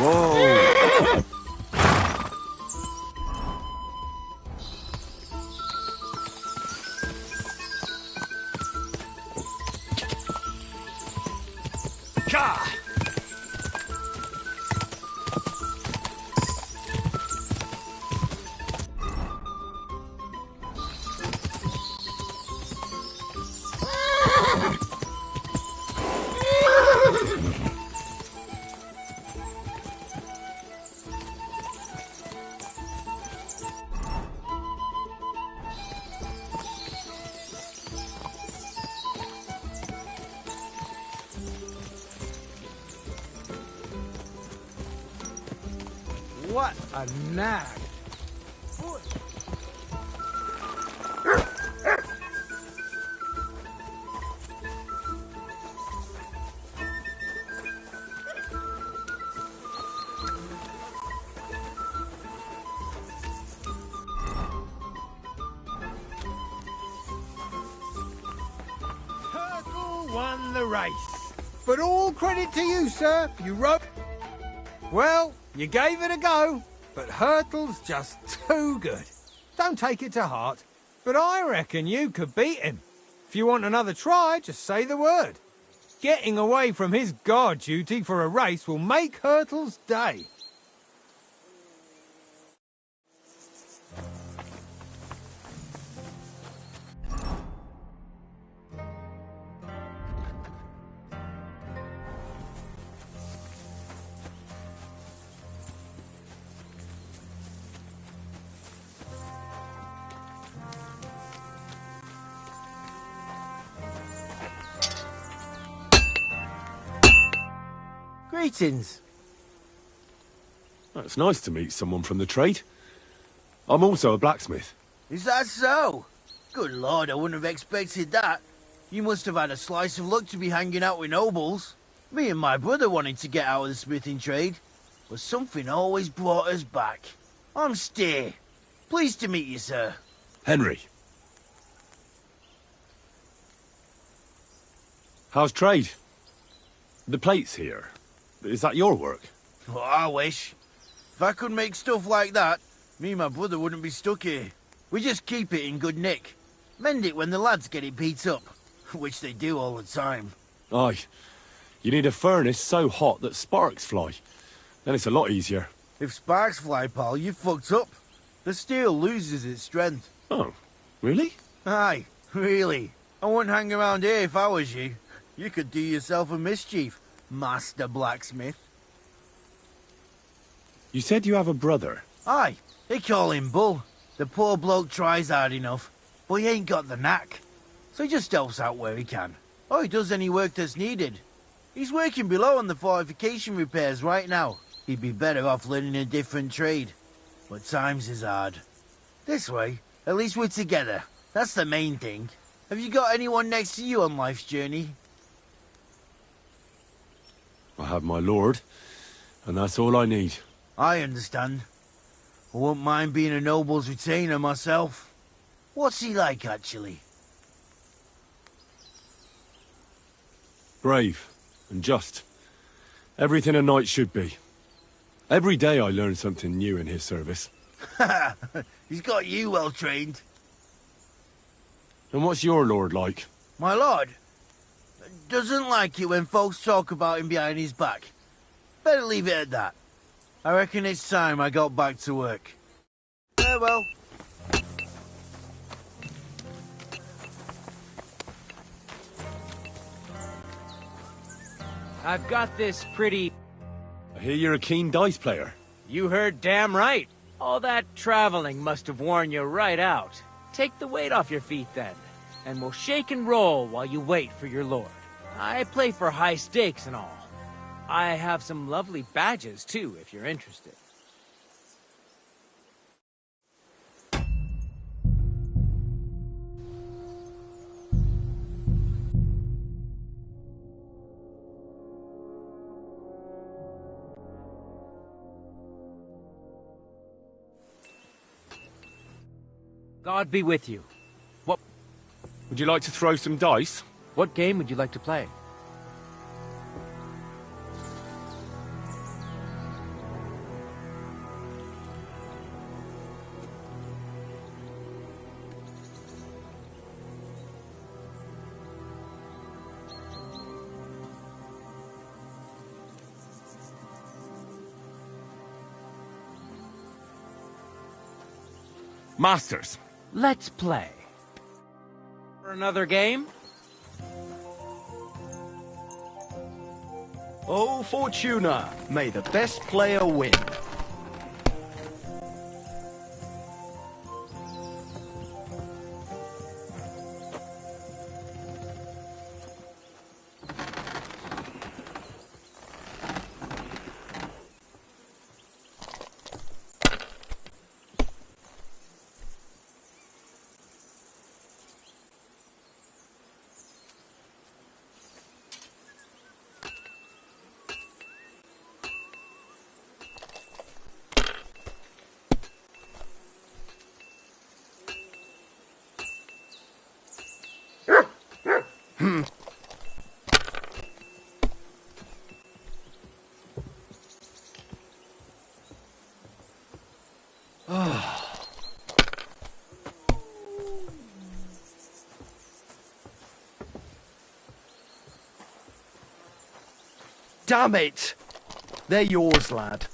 Whoa! Ka! What a nag. Hurtle won the race. But all credit to you, sir. You rode... Well, you gave it a go, but Hurtle's just too good. Don't take it to heart, but I reckon you could beat him. If you want another try, just say the word. Getting away from his guard duty for a race will make Hurtle's day. Greetings. It's nice to meet someone from the trade. I'm also a blacksmith. Is that so? Good lord, I wouldn't have expected that. You must have had a slice of luck to be hanging out with nobles. Me and my brother wanted to get out of the smithing trade, but something always brought us back. I'm Steer. Pleased to meet you, sir. Henry. How's trade? The plates here. Is that your work? Well, I wish. If I could make stuff like that, me and my brother wouldn't be stuck here. We just keep it in good nick. Mend it when the lads get it beat up, which they do all the time. Aye. You need a furnace so hot that sparks fly. Then it's a lot easier. If sparks fly, pal, you fucked up. The steel loses its strength. Oh, really? Aye, really. I wouldn't hang around here if I was you. You could do yourself a mischief, Master Blacksmith. You said you have a brother. Aye, they call him Bull. The poor bloke tries hard enough, but he ain't got the knack. So he just helps out where he can. Or he does any work that's needed. He's working below on the fortification repairs right now. He'd be better off learning a different trade. But times is hard. This way, at least we're together. That's the main thing. Have you got anyone next to you on life's journey? I have my lord, and that's all I need. I understand. I wouldn't mind being a noble's retainer myself. What's he like, actually? Brave and just. Everything a knight should be. Every day I learn something new in his service. He's got you well trained. And what's your lord like? My lord doesn't like it when folks talk about him behind his back. Better leave it at that. I reckon it's time I got back to work. Farewell. I've got this pretty... I hear you're a keen dice player. You heard damn right. All that traveling must have worn you right out. Take the weight off your feet then, and we'll shake and roll while you wait for your lord. I play for high stakes and all. I have some lovely badges too, if you're interested. God be with you. What? Would you like to throw some dice? What game would you like to play? Masters. Let's play. For another game? Oh, Fortuna, may the best player win. damn it! They're yours, lad.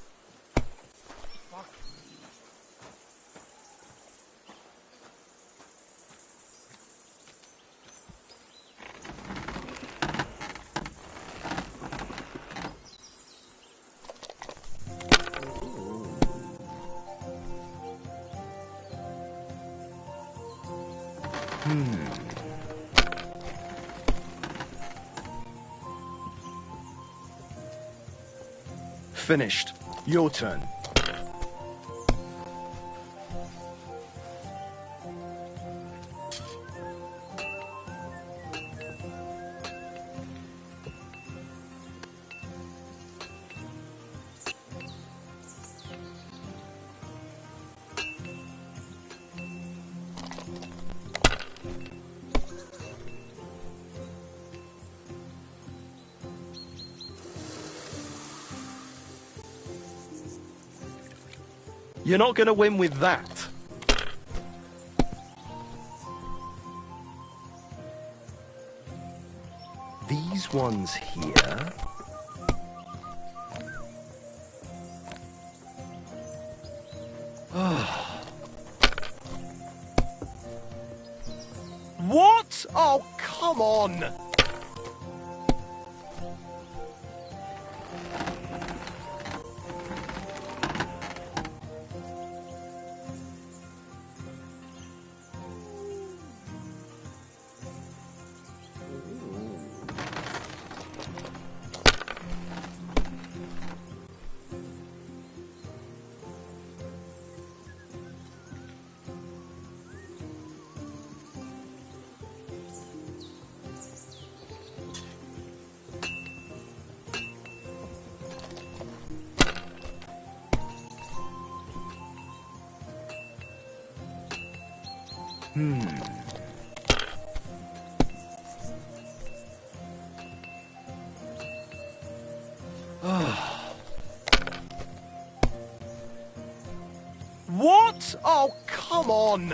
Finished. Your turn. You're not going to win with that. These ones here. What? Oh, come on! What? Oh, come on!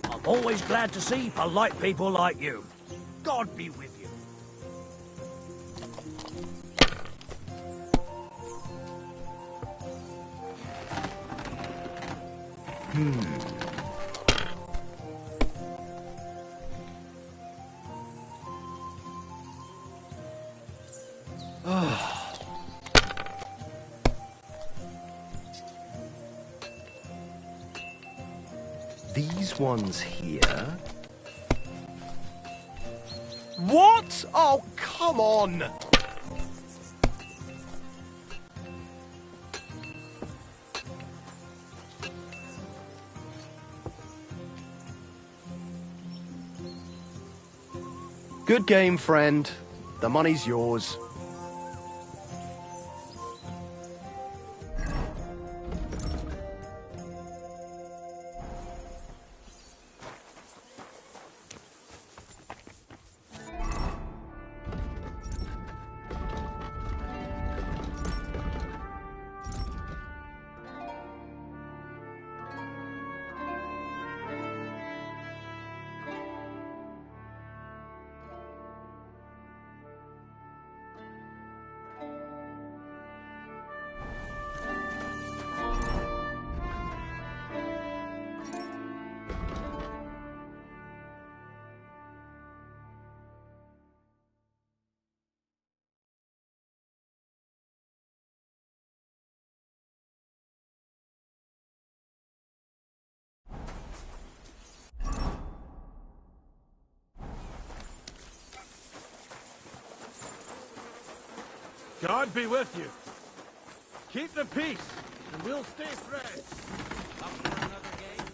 I'm always glad to see polite people like you. God be with you. These ones here. What? Oh, come on! Good game, friend. The money's yours. God be with you. Keep the peace, and we'll stay friends. Up for another game?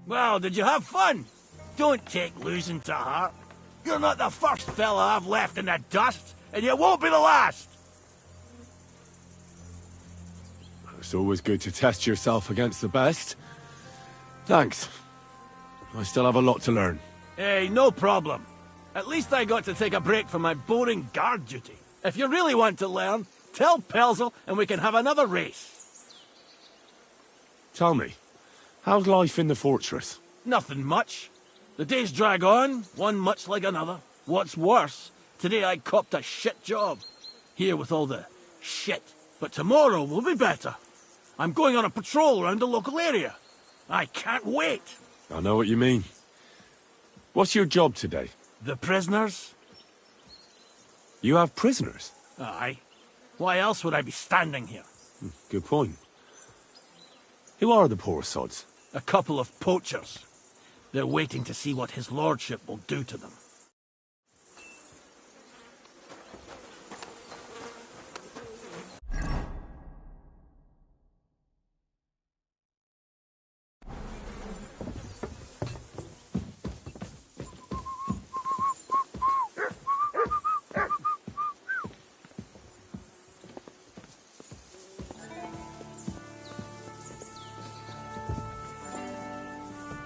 Well, did you have fun? Don't take losing to heart. You're not the first fella I've left in the dust, and you won't be the last. It's always good to test yourself against the best. Thanks. I still have a lot to learn. Hey, no problem. At least I got to take a break from my boring guard duty. If you really want to learn, tell Pelzel and we can have another race. Tell me, how's life in the fortress? Nothing much. The days drag on, one much like another. What's worse, today I copped a shit job. Here with all the shit. But tomorrow will be better. I'm going on a patrol around the local area. I can't wait. I know what you mean. What's your job today? The prisoners? You have prisoners? Aye. Why else would I be standing here? Good point. Who are the poor sods? A couple of poachers. They're waiting to see what his lordship will do to them.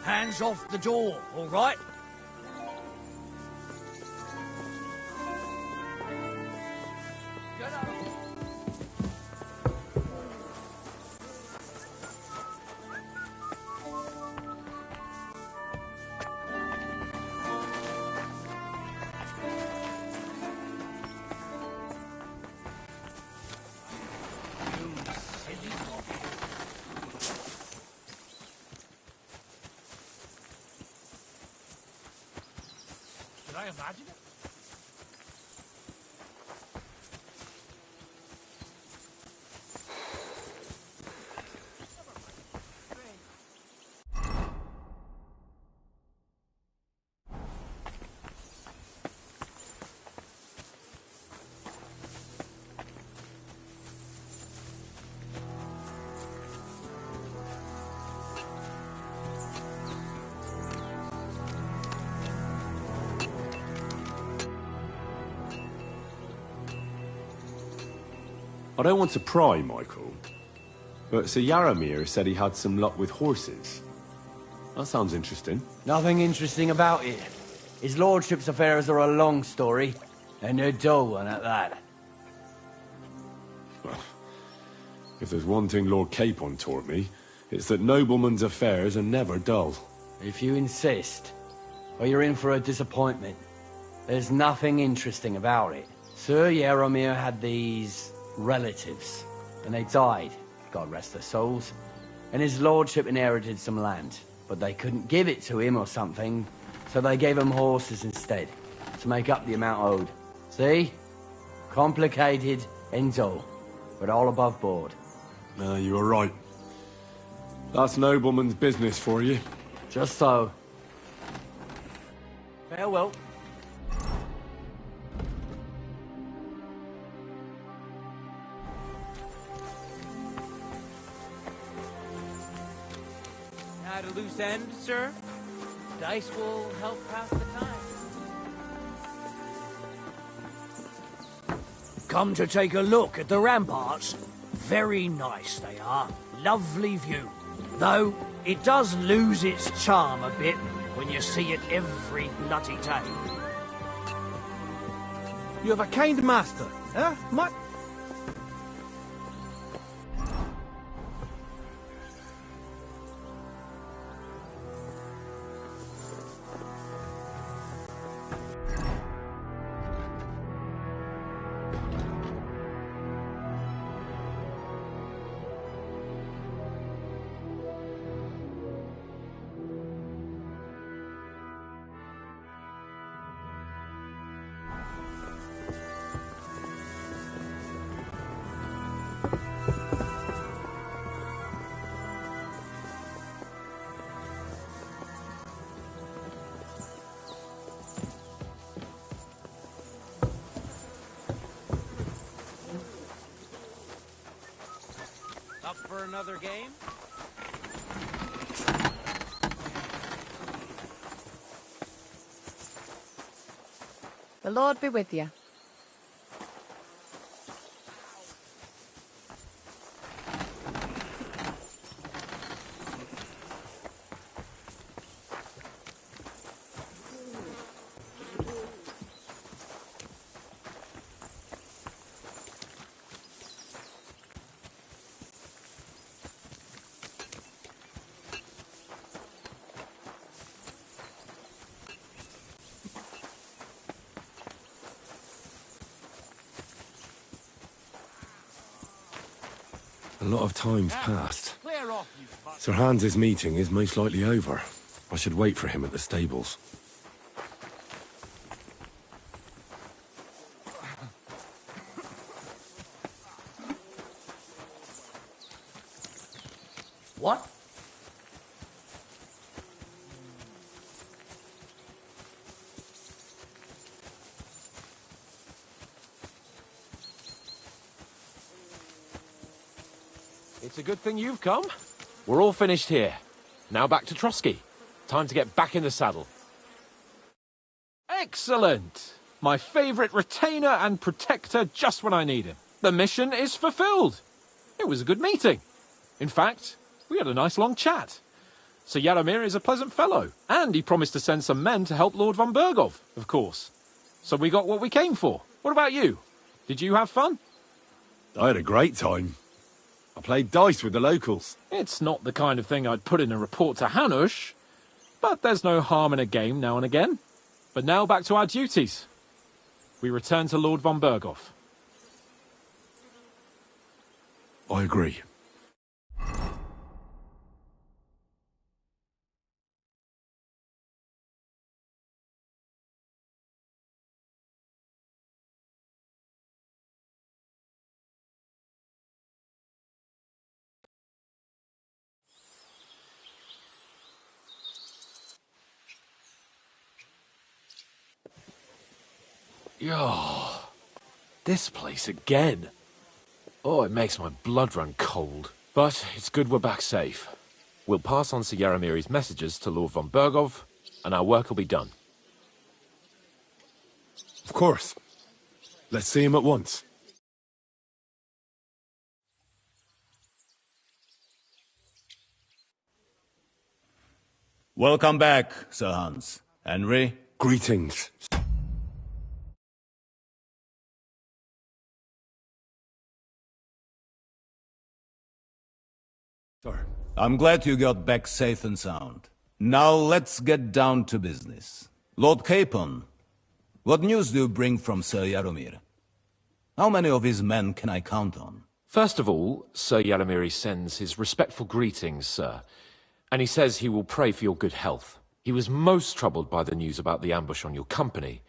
Hands off the door, all right? Did I imagine it? I don't want to pry, Michael, but Sir Yaramir said he had some luck with horses. That sounds interesting. Nothing interesting about it. His lordship's affairs are a long story, and a dull one at that. Well, if there's one thing Lord Capon taught me, it's that noblemen's affairs are never dull. If you insist, or you're in for a disappointment. There's nothing interesting about it. Sir Yaramir had these relatives, and they died, God rest their souls, and his lordship inherited some land, but they couldn't give it to him or something, so they gave him horses instead, to make up the amount owed. See? Complicated and dull, but all above board. You were right. That's nobleman's business for you. Just so. Farewell. At a loose end, sir? Dice will help pass the time. Come to take a look at the ramparts. Very nice they are. Lovely view. Though, it does lose its charm a bit when you see it every bloody day. You have a kind master, eh, Mutt? Up for another game? The Lord be with you. A lot of time's passed. Sir Hans's meeting is most likely over. I should wait for him at the stables. What? It's a good thing you've come. We're all finished here. Now back to Trosky. Time to get back in the saddle. Excellent! My favourite retainer and protector just when I need him. The mission is fulfilled. It was a good meeting. In fact, we had a nice long chat. Sir Yaromir is a pleasant fellow, and he promised to send some men to help Lord von Bergov, of course. So we got what we came for. What about you? Did you have fun? I had a great time. I played dice with the locals. It's not the kind of thing I'd put in a report to Hanush, but there's no harm in a game now and again. But now back to our duties. We return to Lord von Bergov. I agree. Yo, this place again. Oh, it makes my blood run cold. But it's good we're back safe. We'll pass on Sir Yaromiri's messages to Lord von Bergov, and our work will be done. Of course. Let's see him at once. Welcome back, Sir Hans. Henry? Greetings. Sir. I'm glad you got back safe and sound. Now let's get down to business. Lord Capon, what news do you bring from Sir Yaromir? How many of his men can I count on? First of all, Sir Yaromir sends his respectful greetings, sir. And he says he will pray for your good health. He was most troubled by the news about the ambush on your company.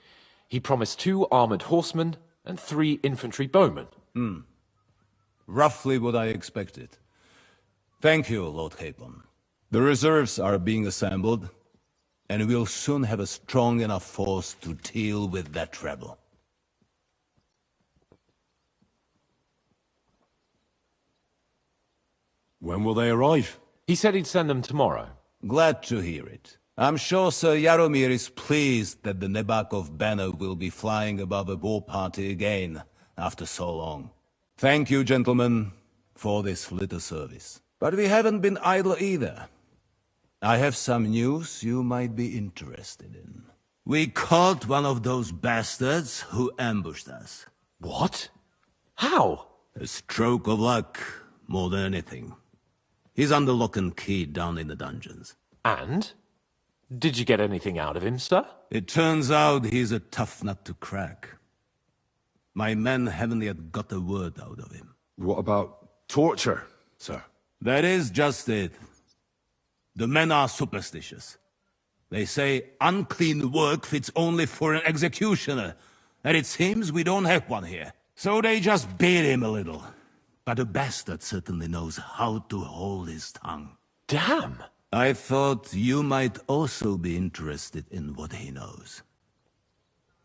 He promised 2 armoured horsemen and 3 infantry bowmen. Roughly what I expected. Thank you, Lord Capon. The reserves are being assembled, and we'll soon have a strong enough force to deal with that rebel. When will they arrive? He said he'd send them tomorrow. Glad to hear it. I'm sure Sir Yaromir is pleased that the Nebakov banner will be flying above a war party again after so long. Thank you, gentlemen, for this little service. But we haven't been idle either. I have some news you might be interested in. We caught one of those bastards who ambushed us. What? How? A stroke of luck, more than anything. He's under lock and key down in the dungeons. And? Did you get anything out of him, sir? It turns out he's a tough nut to crack. My men haven't yet got a word out of him. What about torture, sir? That is just it. The men are superstitious. They say unclean work fits only for an executioner, and it seems we don't have one here. So they just beat him a little. But a bastard certainly knows how to hold his tongue. Damn! I thought you might also be interested in what he knows.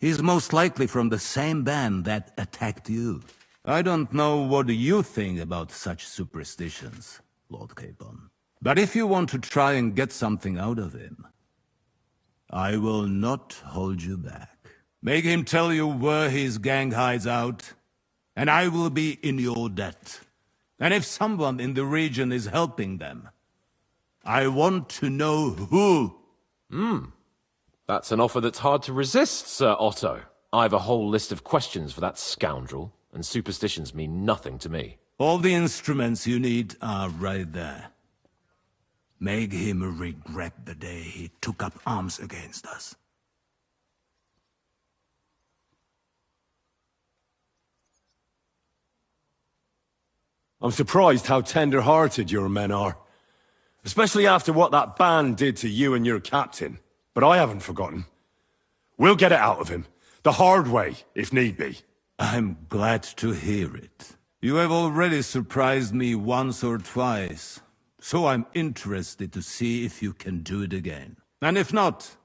He's most likely from the same band that attacked you. I don't know what you think about such superstitions, Lord Capon. But if you want to try and get something out of him, I will not hold you back. Make him tell you where his gang hides out, and I will be in your debt. And if someone in the region is helping them, I want to know who. That's an offer that's hard to resist, Sir Otto. I've a whole list of questions for that scoundrel, and superstitions mean nothing to me. All the instruments you need are right there. Make him regret the day he took up arms against us. I'm surprised how tender-hearted your men are. Especially after what that band did to you and your captain. But I haven't forgotten. We'll get it out of him. The hard way, if need be. I'm glad to hear it. You have already surprised me once or twice, so I'm interested to see if you can do it again. And if not,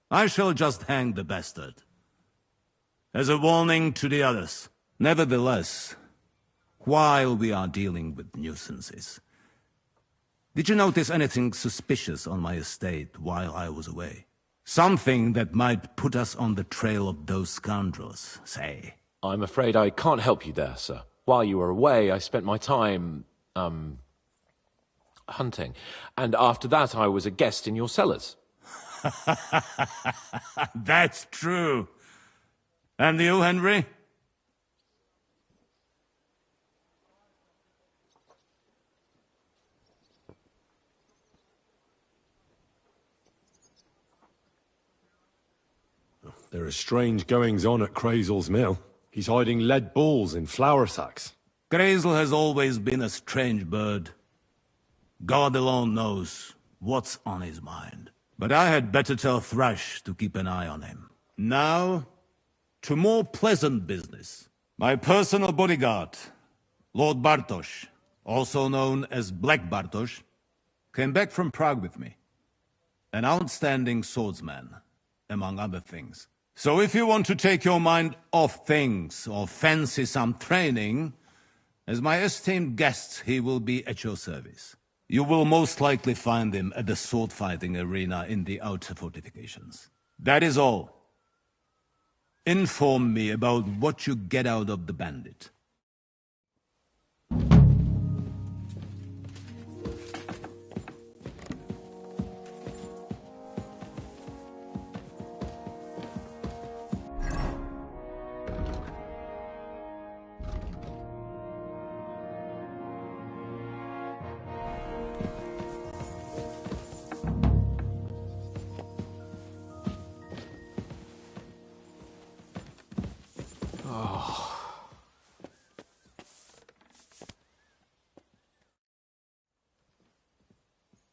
I shall just hang the bastard. As a warning to the others. Nevertheless, while we are dealing with nuisances, did you notice anything suspicious on my estate while I was away? Something that might put us on the trail of those scoundrels, say. I'm afraid I can't help you there, sir. While you were away, I spent my time, hunting. And after that, I was a guest in your cellars. That's true. And you, Henry? There are strange goings-on at Crazel's mill. He's hiding lead balls in flour sacks. Crazel has always been a strange bird. God alone knows what's on his mind. But I had better tell Thrash to keep an eye on him. Now, to more pleasant business. My personal bodyguard, Lord Bartosz, also known as Black Bartosz, came back from Prague with me. An outstanding swordsman, among other things. So if you want to take your mind off things or fancy some training, as my esteemed guest, he will be at your service. You will most likely find him at the sword-fighting arena in the outer fortifications. That is all. Inform me about what you get out of the bandit.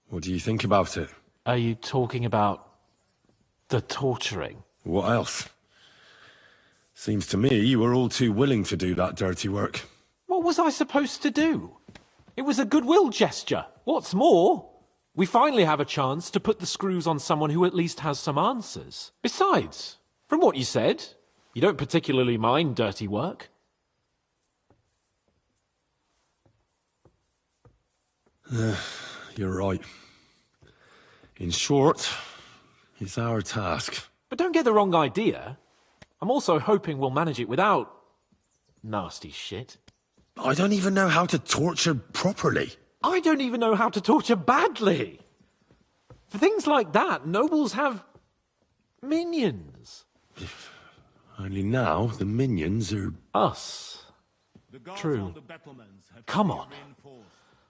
What do you think about it? Are you talking about the torturing? What else? Seems to me you were all too willing to do that dirty work. What was I supposed to do? It was a goodwill gesture. What's more, we finally have a chance to put the screws on someone who at least has some answers. Besides, from what you said, you don't particularly mind dirty work. You're right. In short, it's our task. But don't get the wrong idea. I'm also hoping we'll manage it without nasty shit. I don't even know how to torture properly. I don't even know how to torture badly. For things like that, nobles have minions. Only now the minions are... Us. True. Come on.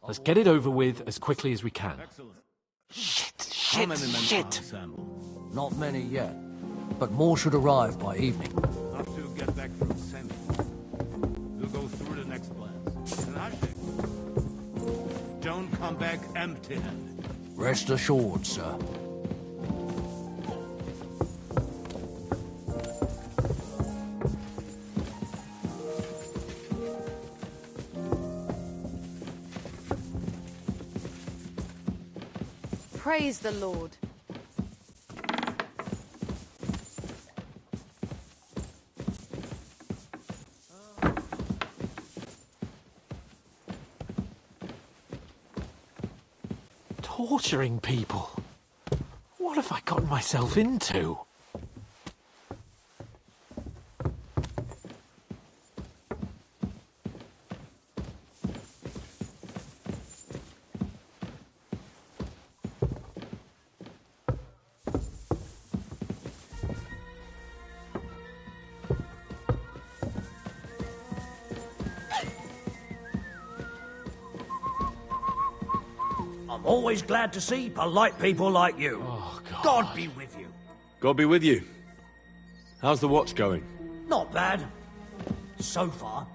Let's get it over with as quickly as we can. Shit. Not many yet, but more should arrive by evening. Have to get back from Semi. We'll go through the next plans. Don't come back empty-handed. Rest assured, sir. Praise the Lord. Torturing people? What have I gotten myself into? Always glad to see polite people like you. Oh, God. God be with you. God be with you. How's the watch going? Not bad. So far.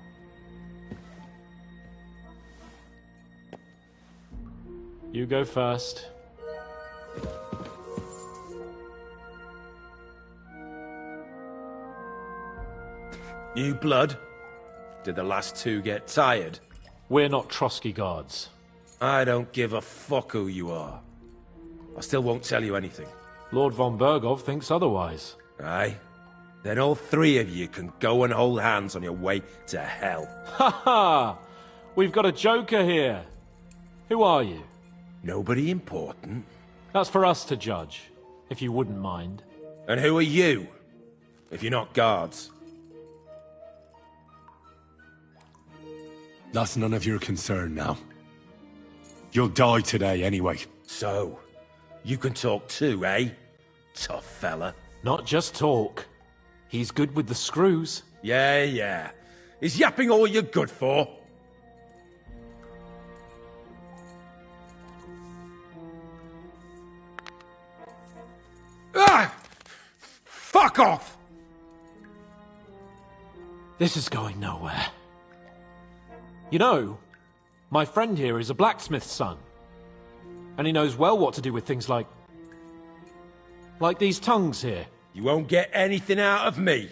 You go first. New blood? Did the last two get tired? We're not Trosky guards. I don't give a fuck who you are. I still won't tell you anything. Lord von Bergov thinks otherwise. Aye? Then all three of you can go and hold hands on your way to hell. Ha ha! We've got a joker here. Who are you? Nobody important. That's for us to judge, if you wouldn't mind. And who are you? If you're not guards. That's none of your concern now. You'll die today anyway. So, you can talk too, eh? Tough fella. Not just talk. He's good with the screws. Yeah. Is yapping all you're good for? Ah! Fuck off! This is going nowhere. You know, my friend here is a blacksmith's son. And he knows well what to do with things like these tongues here. You won't get anything out of me.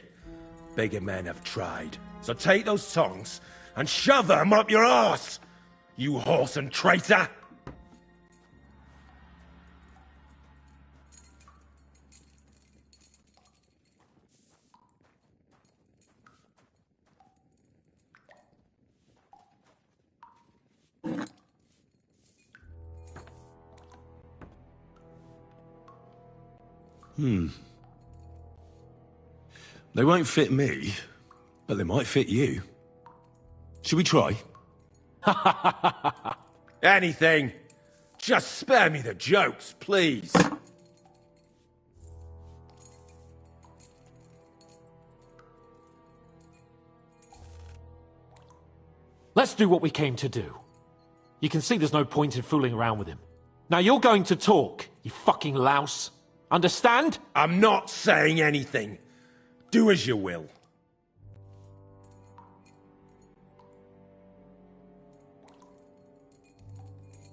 Bigger men have tried. So take those tongs and shove them up your arse, you horse and traitor! They won't fit me, but they might fit you. Should we try? Anything. Just spare me the jokes, please. Let's do what we came to do. You can see there's no point in fooling around with him. Now you're going to talk, you fucking louse. Understand? I'm not saying anything. Do as you will.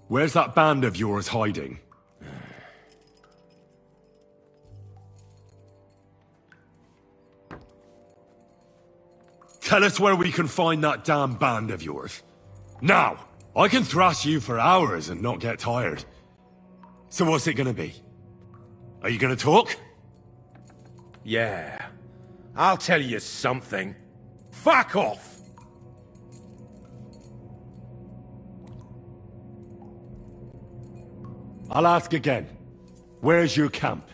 Where's that band of yours hiding? Tell us where we can find that damn band of yours. Now! I can thrash you for hours and not get tired. So what's it gonna be? Are you gonna talk? Yeah. I'll tell you something. Fuck off! I'll ask again. Where's your camp?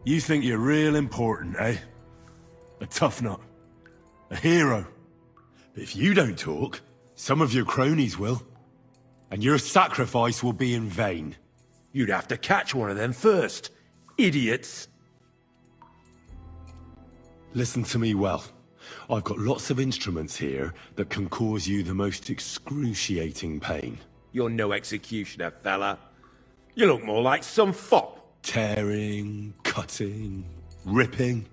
You think you're real important, eh? A tough nut. A hero. But if you don't talk, some of your cronies will. And your sacrifice will be in vain. You'd have to catch one of them first. Idiots. Listen to me well. I've got lots of instruments here that can cause you the most excruciating pain. You're no executioner, fella. You look more like some fop. Tearing, cutting, ripping.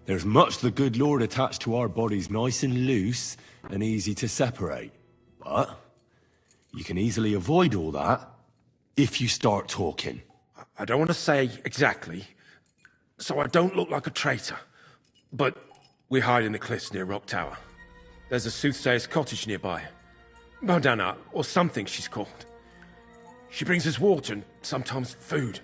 There's much the good Lord attached to our bodies nice and loose and easy to separate. But you can easily avoid all that if you start talking. I don't want to say exactly, so I don't look like a traitor. But we hide in the cliffs near Rock Tower. There's a soothsayer's cottage nearby. Modana, or something she's called. She brings us water and sometimes food.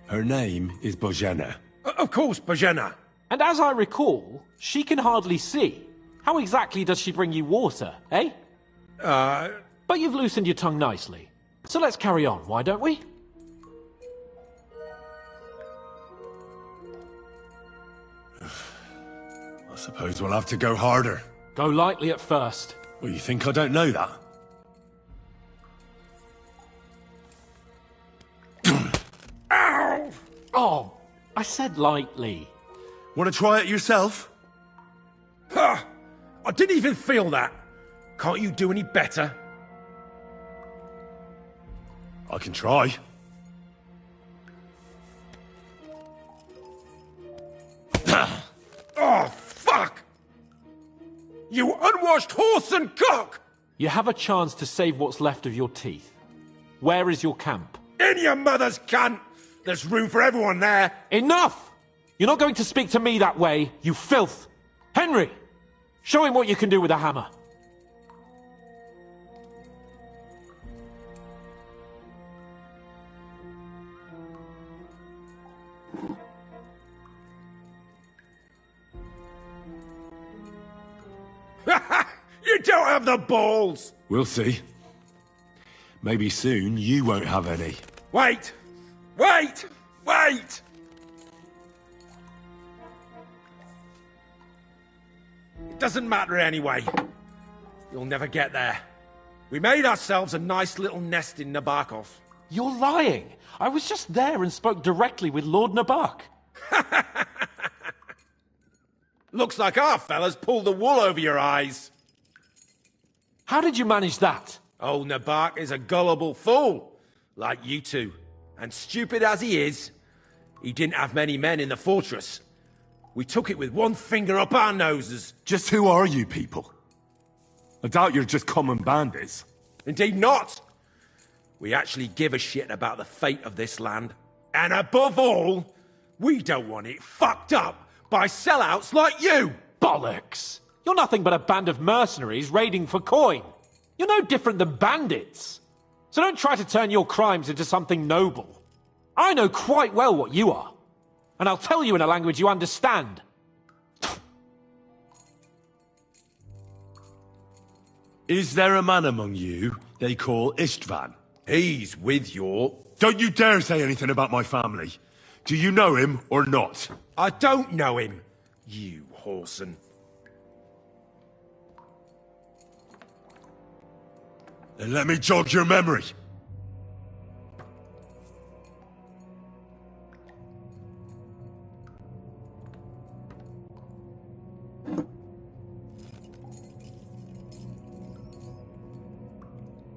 Her name is Bojena. Of course, Bojena. And as I recall, she can hardly see. How exactly does she bring you water, eh? But you've loosened your tongue nicely. So let's carry on, why don't we? I suppose we'll have to go harder. Go lightly at first. Well, you think I don't know that? Ow! Oh, I said lightly. Want to try it yourself? Ha! I didn't even feel that. Can't you do any better? I can try. Oh, fuck! You unwashed horse and cock! You have a chance to save what's left of your teeth. Where is your camp? In your mother's cunt! There's room for everyone there! Enough! You're not going to speak to me that way, you filth! Henry! Show him what you can do with a hammer. You don't have the balls! We'll see. Maybe soon you won't have any. Wait! Wait! Wait! It doesn't matter anyway. You'll never get there. We made ourselves a nice little nest in Nabokov. You're lying. I was just there and spoke directly with Lord Nabok. Looks like our fellas pulled the wool over your eyes. How did you manage that? Old Nabok is a gullible fool, like you two. And stupid as he is, he didn't have many men in the fortress. We took it with one finger up our noses. Just who are you people? I doubt you're just common bandits. Indeed not. We actually give a shit about the fate of this land. And above all, we don't want it fucked up by sellouts like you! Bollocks! You're nothing but a band of mercenaries raiding for coin. You're no different than bandits. So don't try to turn your crimes into something noble. I know quite well what you are. And I'll tell you in a language you understand. Is there a man among you they call Istvan? He's with your... Don't you dare say anything about my family. Do you know him or not? I don't know him, you whoreson. Then let me jog your memory.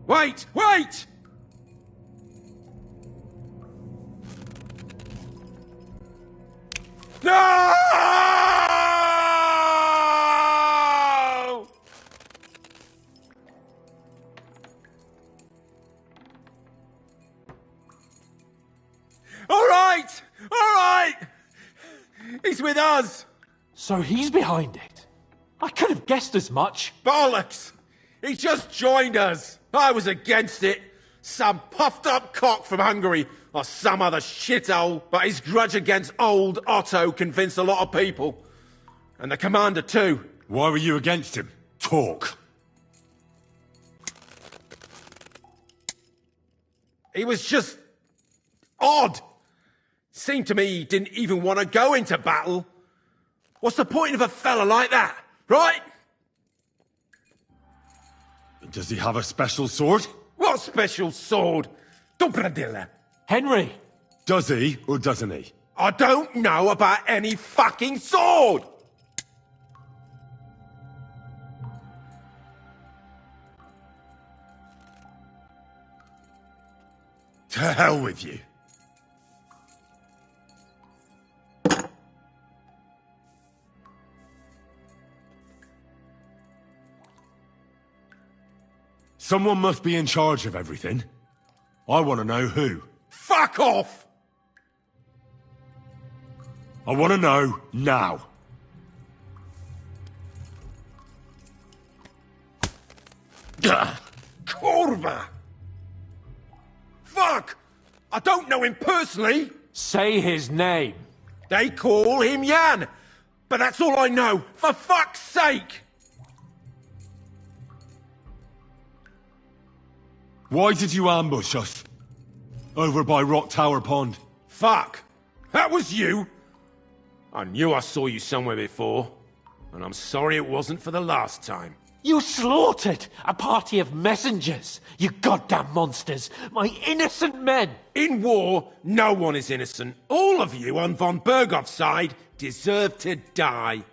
Wait! Wait! No! All right! All right! He's with us! So he's behind it. I could have guessed as much. Bollocks! He just joined us! I was against it! Some puffed-up cock from Hungary, or some other shithole, but his grudge against old Otto convinced a lot of people. And the commander too. Why were you against him? Talk. He was just... odd. Seemed to me he didn't even want to go into battle. What's the point of a fella like that, right? Does he have a special sword? What special sword? Dobradilla. Henry! Does he or doesn't he? I don't know about any fucking sword! To hell with you. Someone must be in charge of everything. I want to know who. Fuck off! I want to know now. Kurva! Fuck! I don't know him personally. Say his name. They call him Jan. But that's all I know. For fuck's sake! Why did you ambush us? Over by Rock Tower Pond. Fuck! That was you! I knew I saw you somewhere before. And I'm sorry it wasn't for the last time. You slaughtered a party of messengers, you goddamn monsters, my innocent men! In war, no one is innocent. All of you on von Bergov's side deserve to die.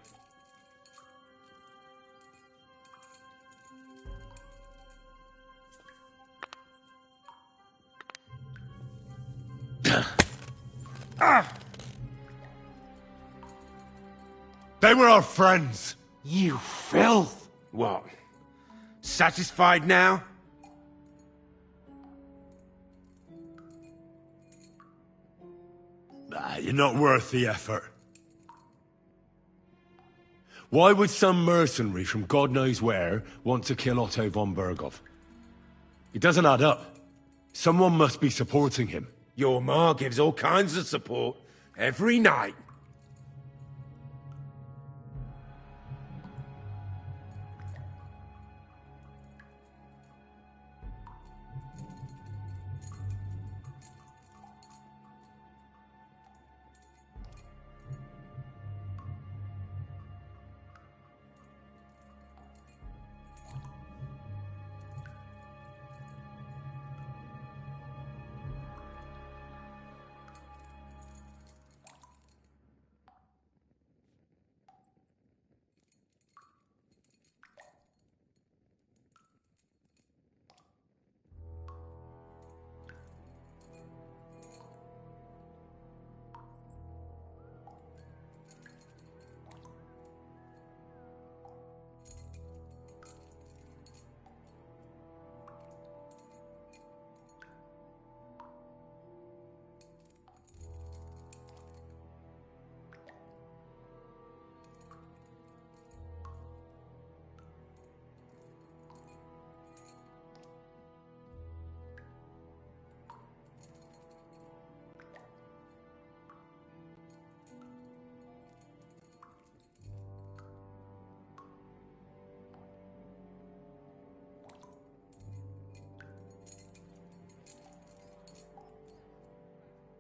They were our friends. You filth! What? Satisfied now? You're not worth the effort. Why would some mercenary from God knows where want to kill Otto von Berghoff? It doesn't add up. Someone must be supporting him. Your ma gives all kinds of support every night.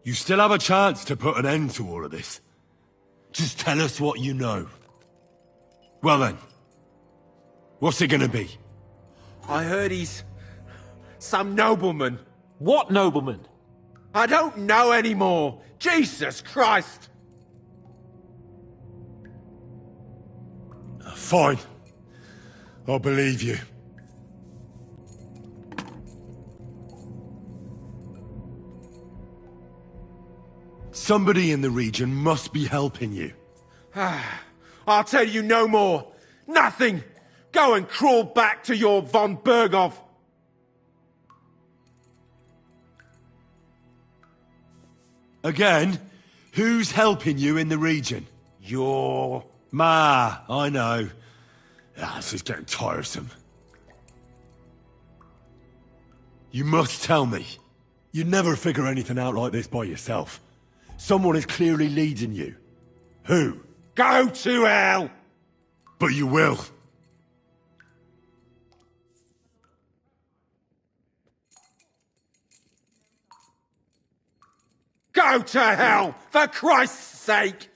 You still have a chance to put an end to all of this. Just tell us what you know. Well then, what's it gonna be? I heard he's some nobleman. What nobleman? I don't know anymore. Jesus Christ! Fine. I'll believe you. Somebody in the region must be helping you. I'll tell you no more. Nothing. Go and crawl back to your von Berghoff. Again? Who's helping you in the region? Your... Ma, I know. This is getting tiresome. You must tell me. You'd never figure anything out like this by yourself. Someone is clearly leading you. Who? Go to hell! But you will. Go to hell, for Christ's sake!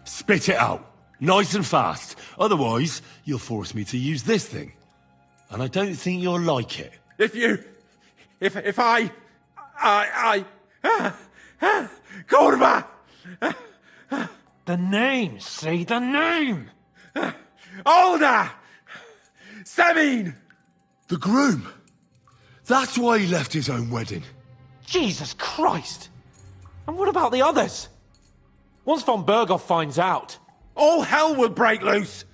Spit it out. Nice and fast. Otherwise, you'll force me to use this thing. And I don't think you'll like it. If I... Kurva! The name, say the name! Older! Semin! The groom. That's why he left his own wedding. Jesus Christ! And what about the others? Once von Berghoff finds out... All hell will break loose!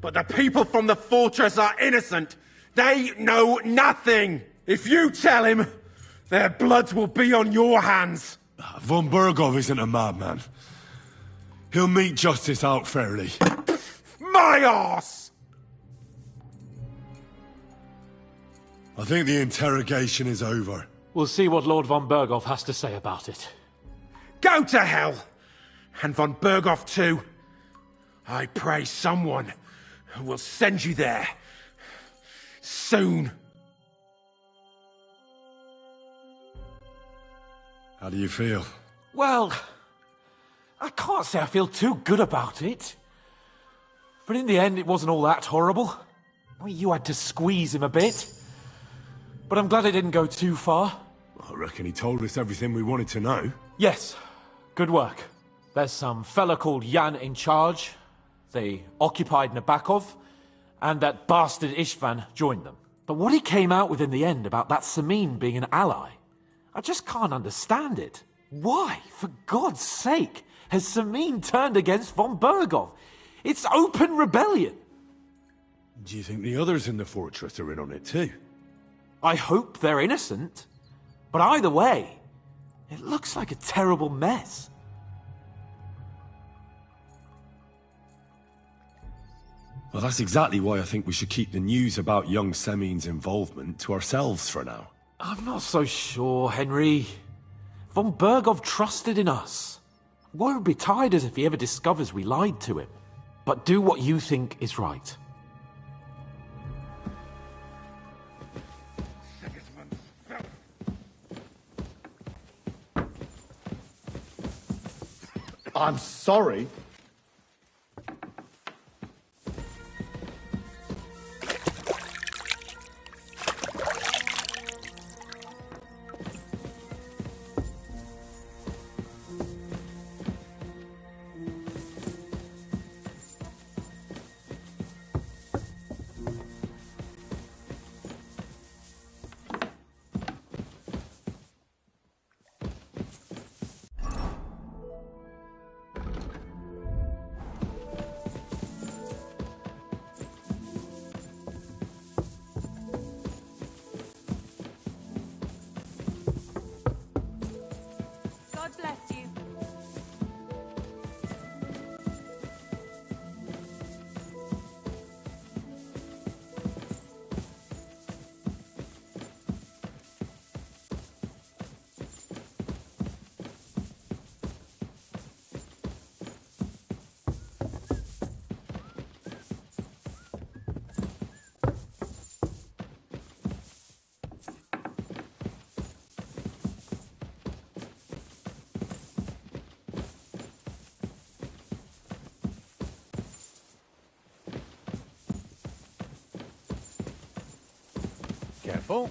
But the people from the fortress are innocent! They know nothing! If you tell him, their blood will be on your hands! Von Berghoff isn't a madman. He'll mete justice out fairly. My arse! I think the interrogation is over. We'll see what Lord von Berghoff has to say about it. Go to hell! And von Berghoff too. I pray someone will send you there. Soon. How do you feel? Well, I can't say I feel too good about it. But in the end, it wasn't all that horrible. I mean, you had to squeeze him a bit. But I'm glad it didn't go too far. I reckon he told us everything we wanted to know. Yes, good work. There's some fella called Jan in charge. They occupied Nabokov, and that bastard Istvan joined them. But what he came out with in the end about that Samin being an ally, I just can't understand it. Why, for God's sake, has Samin turned against von Bergov? It's open rebellion. Do you think the others in the fortress are in on it too? I hope they're innocent. But either way, it looks like a terrible mess. Well, that's exactly why I think we should keep the news about young Semin's involvement to ourselves for now. I'm not so sure, Henry. Von Bergov trusted in us. Won't be tired as if he ever discovers we lied to him. But do what you think is right. I'm sorry. God bless you. Careful.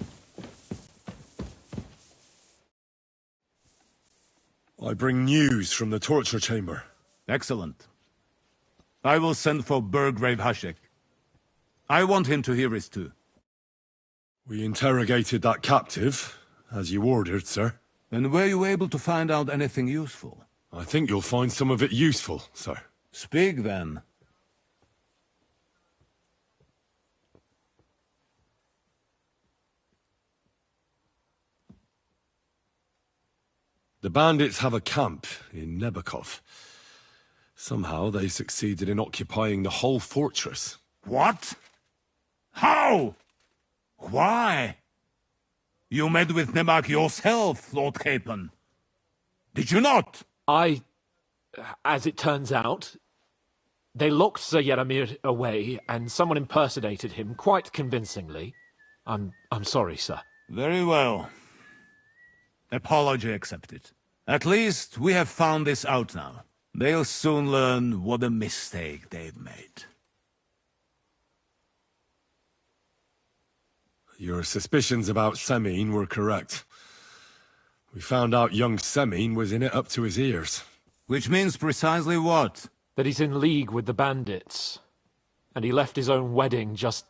I bring news from the torture chamber. Excellent. I will send for Burgrave Hashek. I want him to hear it too. We interrogated that captive, as you ordered, sir. And were you able to find out anything useful? I think you'll find some of it useful, sir. Speak then. The bandits have a camp in Nebokov. Somehow they succeeded in occupying the whole fortress. What? How? Why? You met with Nebak yourself, Lord Capon. Did you not? As it turns out, they locked Sir Yaramir away, and someone impersonated him quite convincingly. I'm sorry, sir. Very well. Apology accepted. At least we have found this out now. They'll soon learn what a mistake they've made. Your suspicions about Semin were correct. We found out young Semin was in it up to his ears. Which means precisely what? That he's in league with the bandits. And he left his own wedding just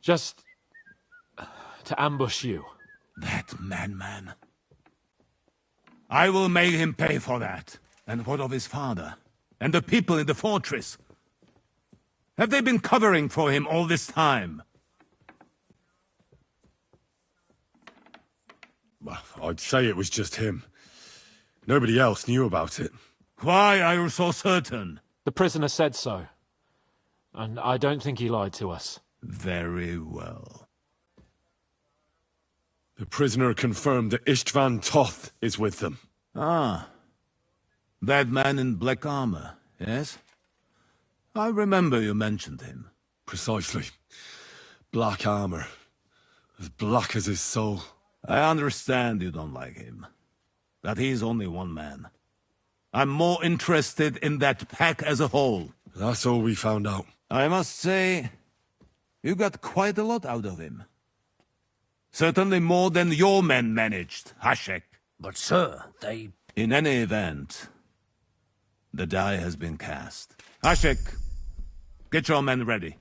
to ambush you. That madman. I will make him pay for that. And what of his father? And the people in the fortress? Have they been covering for him all this time? Well, I'd say it was just him. Nobody else knew about it. Why are you so certain? The prisoner said so. And I don't think he lied to us. Very well. The prisoner confirmed that Istvan Toth is with them. Ah. That man in black armor, yes? I remember you mentioned him. Precisely. Black armor. As black as his soul. I understand you don't like him. That he's only one man. I'm more interested in that pack as a whole. That's all we found out. I must say, you got quite a lot out of him. Certainly more than your men managed, Hashek. But sir, they... In any event, the die has been cast. Hashek, get your men ready.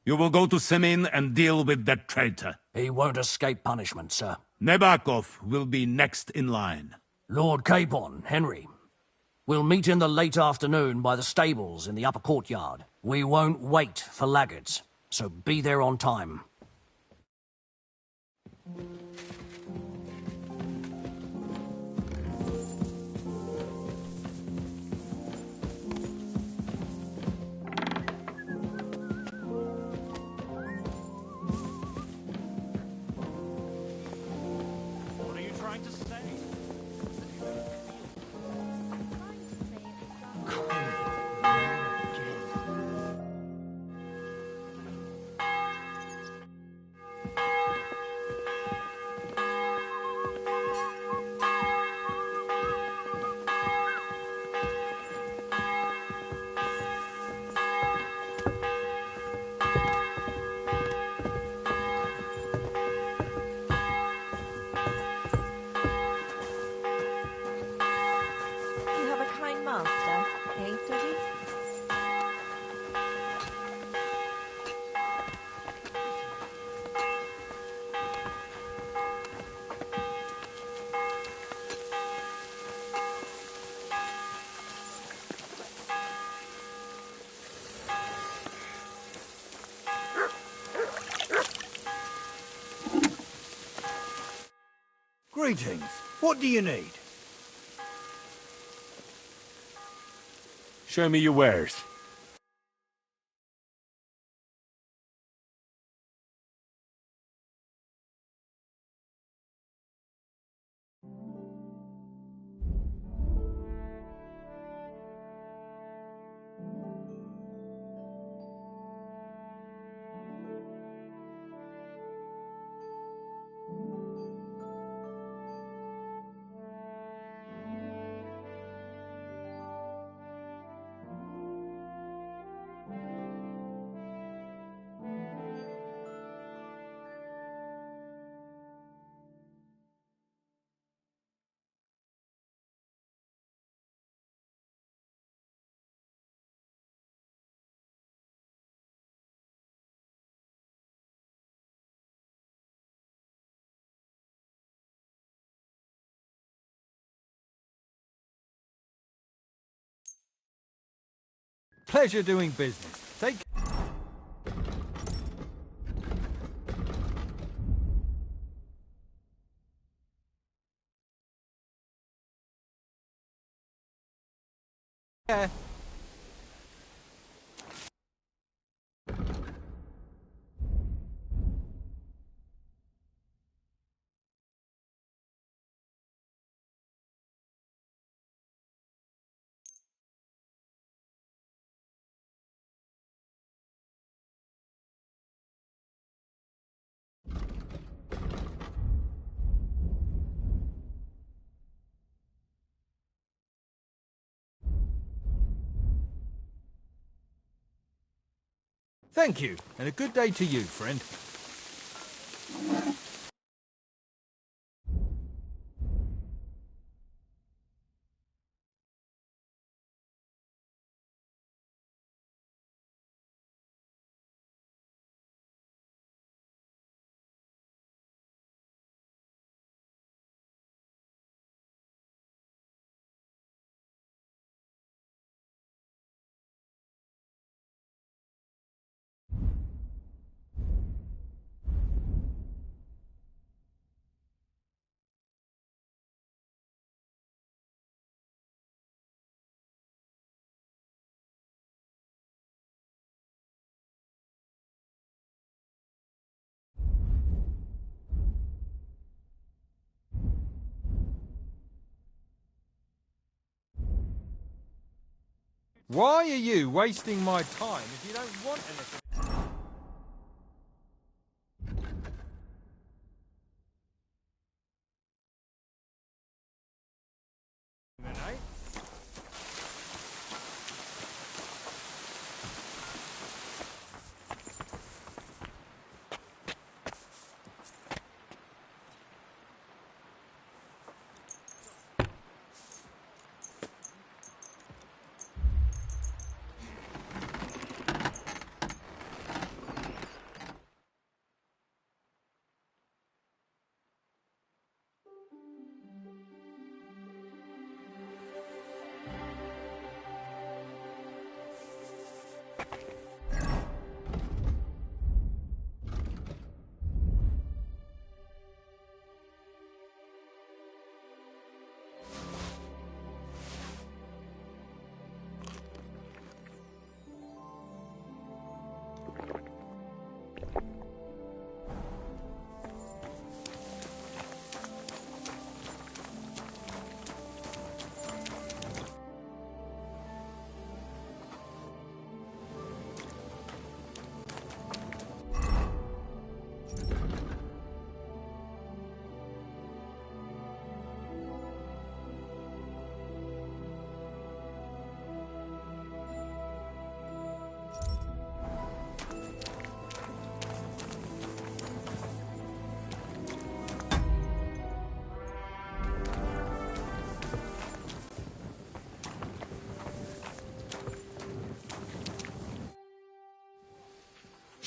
You will go to Semin and deal with that traitor. He won't escape punishment, sir. Nebakov will be next in line. Lord Capon, Henry. We'll meet in the late afternoon by the stables in the upper courtyard. We won't wait for laggards, so be there on time. What are you trying to say? You have a kind master, eh, Dodgy? Greetings. What do you need? Show me your wares. Pleasure doing business. Take... care. Thank you, and a good day to you, friend. Why are you wasting my time if you don't want anything?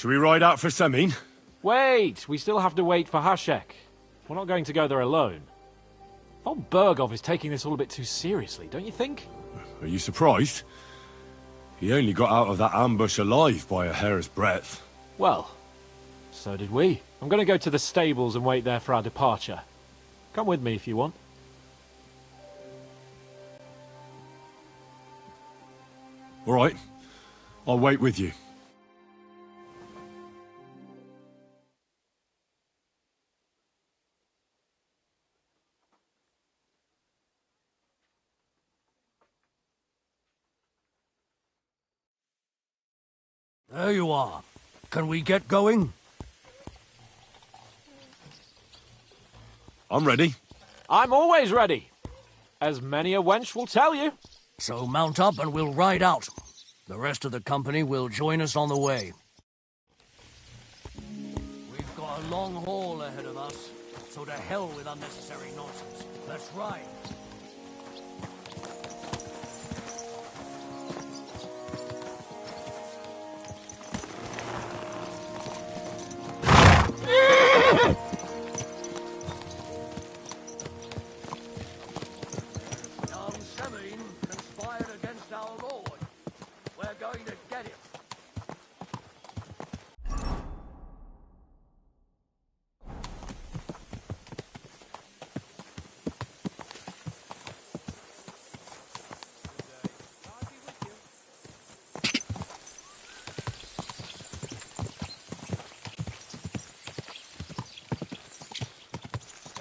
Should we ride out for Semin? Wait! We still have to wait for Hashek. We're not going to go there alone. Von Bergov is taking this all a bit too seriously, don't you think? Are you surprised? He only got out of that ambush alive by a hair's breadth. Well, so did we. I'm going to go to the stables and wait there for our departure. Come with me if you want. All right. I'll wait with you. There you are. Can we get going? I'm ready. I'm always ready. As many a wench will tell you. So mount up and we'll ride out. The rest of the company will join us on the way. We've got a long haul ahead of us, so to hell with unnecessary nonsense. Let's ride.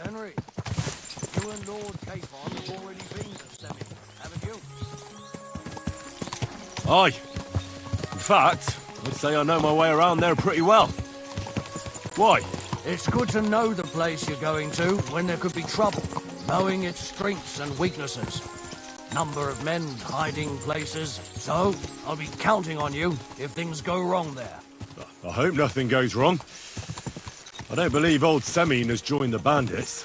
Henry, you and Lord Capon have already been to Semin, haven't you? Aye. In fact, I'd say I know my way around there pretty well. Why? It's good to know the place you're going to when there could be trouble, knowing its strengths and weaknesses. Number of men, hiding places, so I'll be counting on you if things go wrong there. I hope nothing goes wrong. I don't believe old Semin has joined the bandits.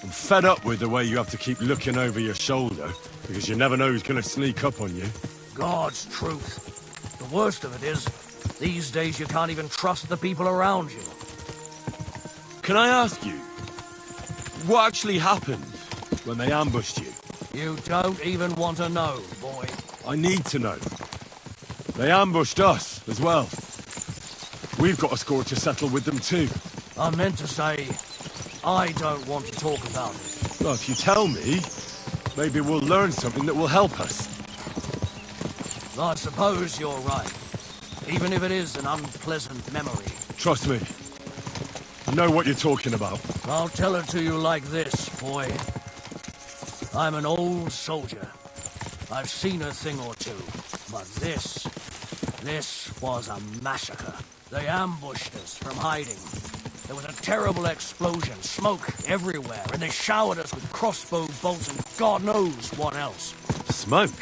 I'm fed up with the way you have to keep looking over your shoulder, because you never know who's going to sneak up on you. God's truth. The worst of it is, these days you can't even trust the people around you. Can I ask you, what actually happened when they ambushed you? You don't even want to know, boy. I need to know. They ambushed us as well. We've got a score to settle with them too. I meant to say, I don't want to talk about it. Well, if you tell me, maybe we'll learn something that will help us. I suppose you're right. Even if it is an unpleasant memory. Trust me. I know what you're talking about. I'll tell it to you like this, boy. I'm an old soldier. I've seen a thing or two. But this was a massacre. They ambushed us from hiding. There was a terrible explosion, smoke everywhere, and they showered us with crossbow bolts and God knows what else. Smoke?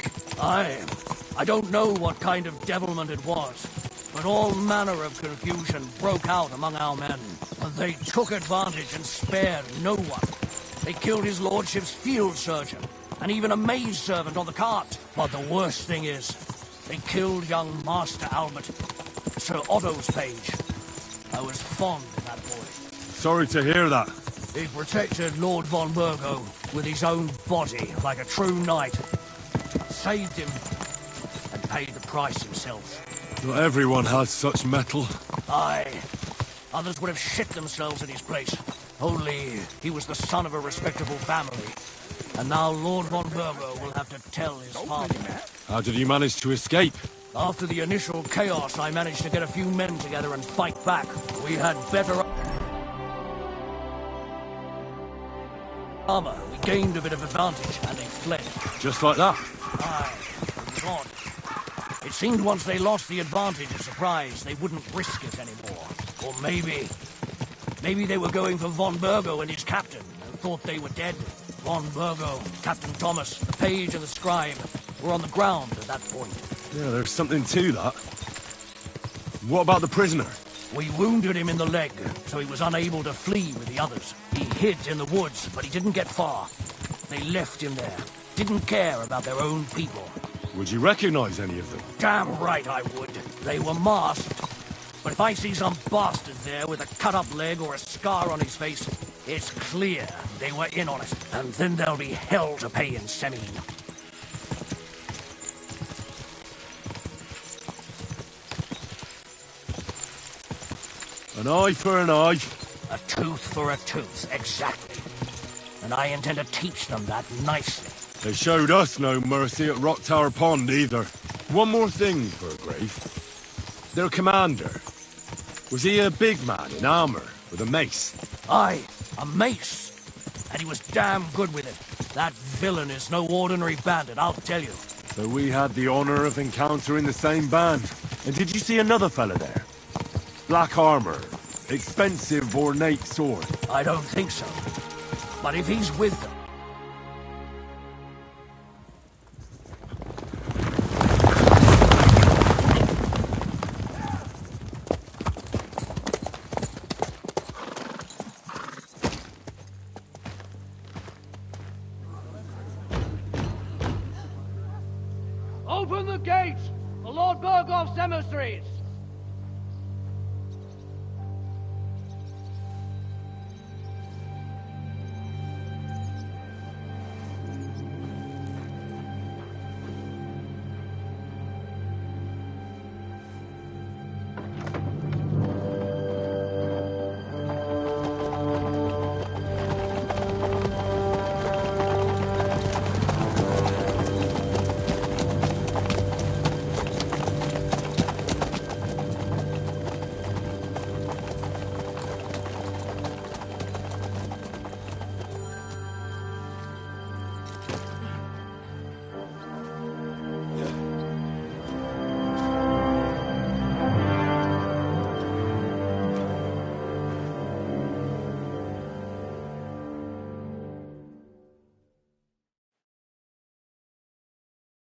I don't know what kind of devilment it was, but all manner of confusion broke out among our men. And they took advantage and spared no one. They killed his lordship's field surgeon, and even a maid servant on the cart. But the worst thing is, they killed young Master Albert, Sir Otto's page. I was fond of that boy. Sorry to hear that. He protected Lord von Burgo with his own body like a true knight. Saved him and paid the price himself. Not everyone has such mettle. Aye. Others would have shit themselves in his place. Only he was the son of a respectable family. And now Lord von Burgo will have to tell his father. How did you manage to escape? After the initial chaos, I managed to get a few men together and fight back. We had better armor. We gained a bit of advantage, and they fled. Just like that? Aye. It was odd. It seemed once they lost the advantage of surprise, they wouldn't risk it anymore. Or maybe they were going for von Burgo and his captain, and thought they were dead. Von Burgo, Captain Thomas, the page and the scribe were on the ground at that point. Yeah, there's something to that. What about the prisoner? We wounded him in the leg, so he was unable to flee with the others. He hid in the woods, but he didn't get far. They left him there. Didn't care about their own people. Would you recognize any of them? Damn right I would. They were masked. But if I see some bastard there with a cut-up leg or a scar on his face, it's clear they were in on it. And then there'll be hell to pay in Semine. An eye for an eye. A tooth for a tooth, exactly. And I intend to teach them that nicely. They showed us no mercy at Rock Tower Pond either. One more thing, Burgrave. Their commander. Was he a big man in armor with a mace? Aye, a mace. And he was damn good with it. That villain is no ordinary bandit, I'll tell you. So we had the honor of encountering the same band. And did you see another fella there? Black armor. Expensive, ornate sword. I don't think so. But if he's with them... Open the gates! The Lord Burgoff's emissaries!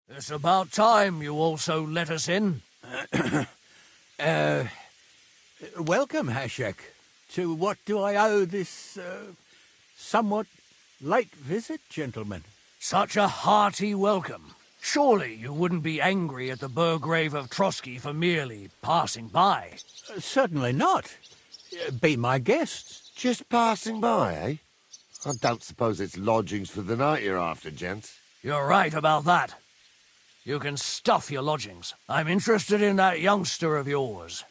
It's about time you also let us in. Welcome, Hashek. To what do I owe this, somewhat late visit, gentlemen? Such a hearty welcome. Surely you wouldn't be angry at the Burgrave of Trosky for merely passing by? Certainly not. Be my guests. Just passing by, eh? I don't suppose it's lodgings for the night you're after, gents. You're right about that. You can stuff your lodgings. I'm interested in that youngster of yours.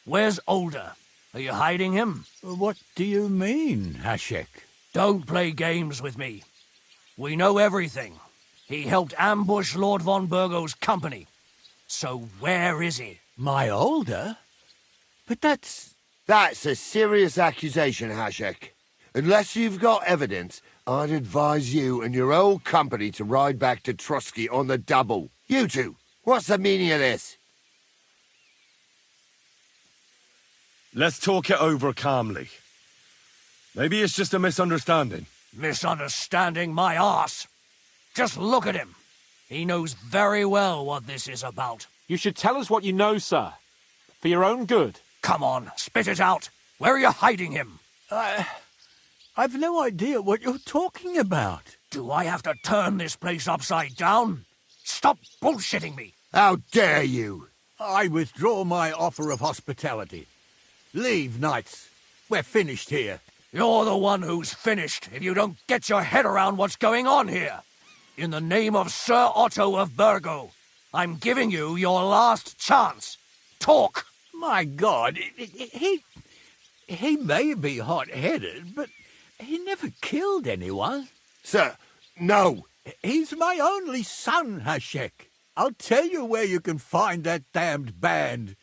Where's Older? Are you hiding him? What do you mean, Hashek? Don't play games with me. We know everything. He helped ambush Lord von Burgo's company. So where is he? My Older? But that's... That's a serious accusation, Hashek. Unless you've got evidence, I'd advise you and your old company to ride back to Trosky on the double. You two, what's the meaning of this? Let's talk it over calmly. Maybe it's just a misunderstanding. Misunderstanding my arse. Just look at him. He knows very well what this is about. You should tell us what you know, sir. For your own good. Come on, spit it out. Where are you hiding him? I've no idea what you're talking about. Do I have to turn this place upside down? Stop bullshitting me. How dare you? I withdraw my offer of hospitality. Leave, knights. We're finished here. You're the one who's finished if you don't get your head around what's going on here. In the name of Sir Otto of Burgo, I'm giving you your last chance. Talk. My God, he may be hot-headed, but he never killed anyone. Sir, no. He's my only son, Hashek. I'll tell you where you can find that damned band.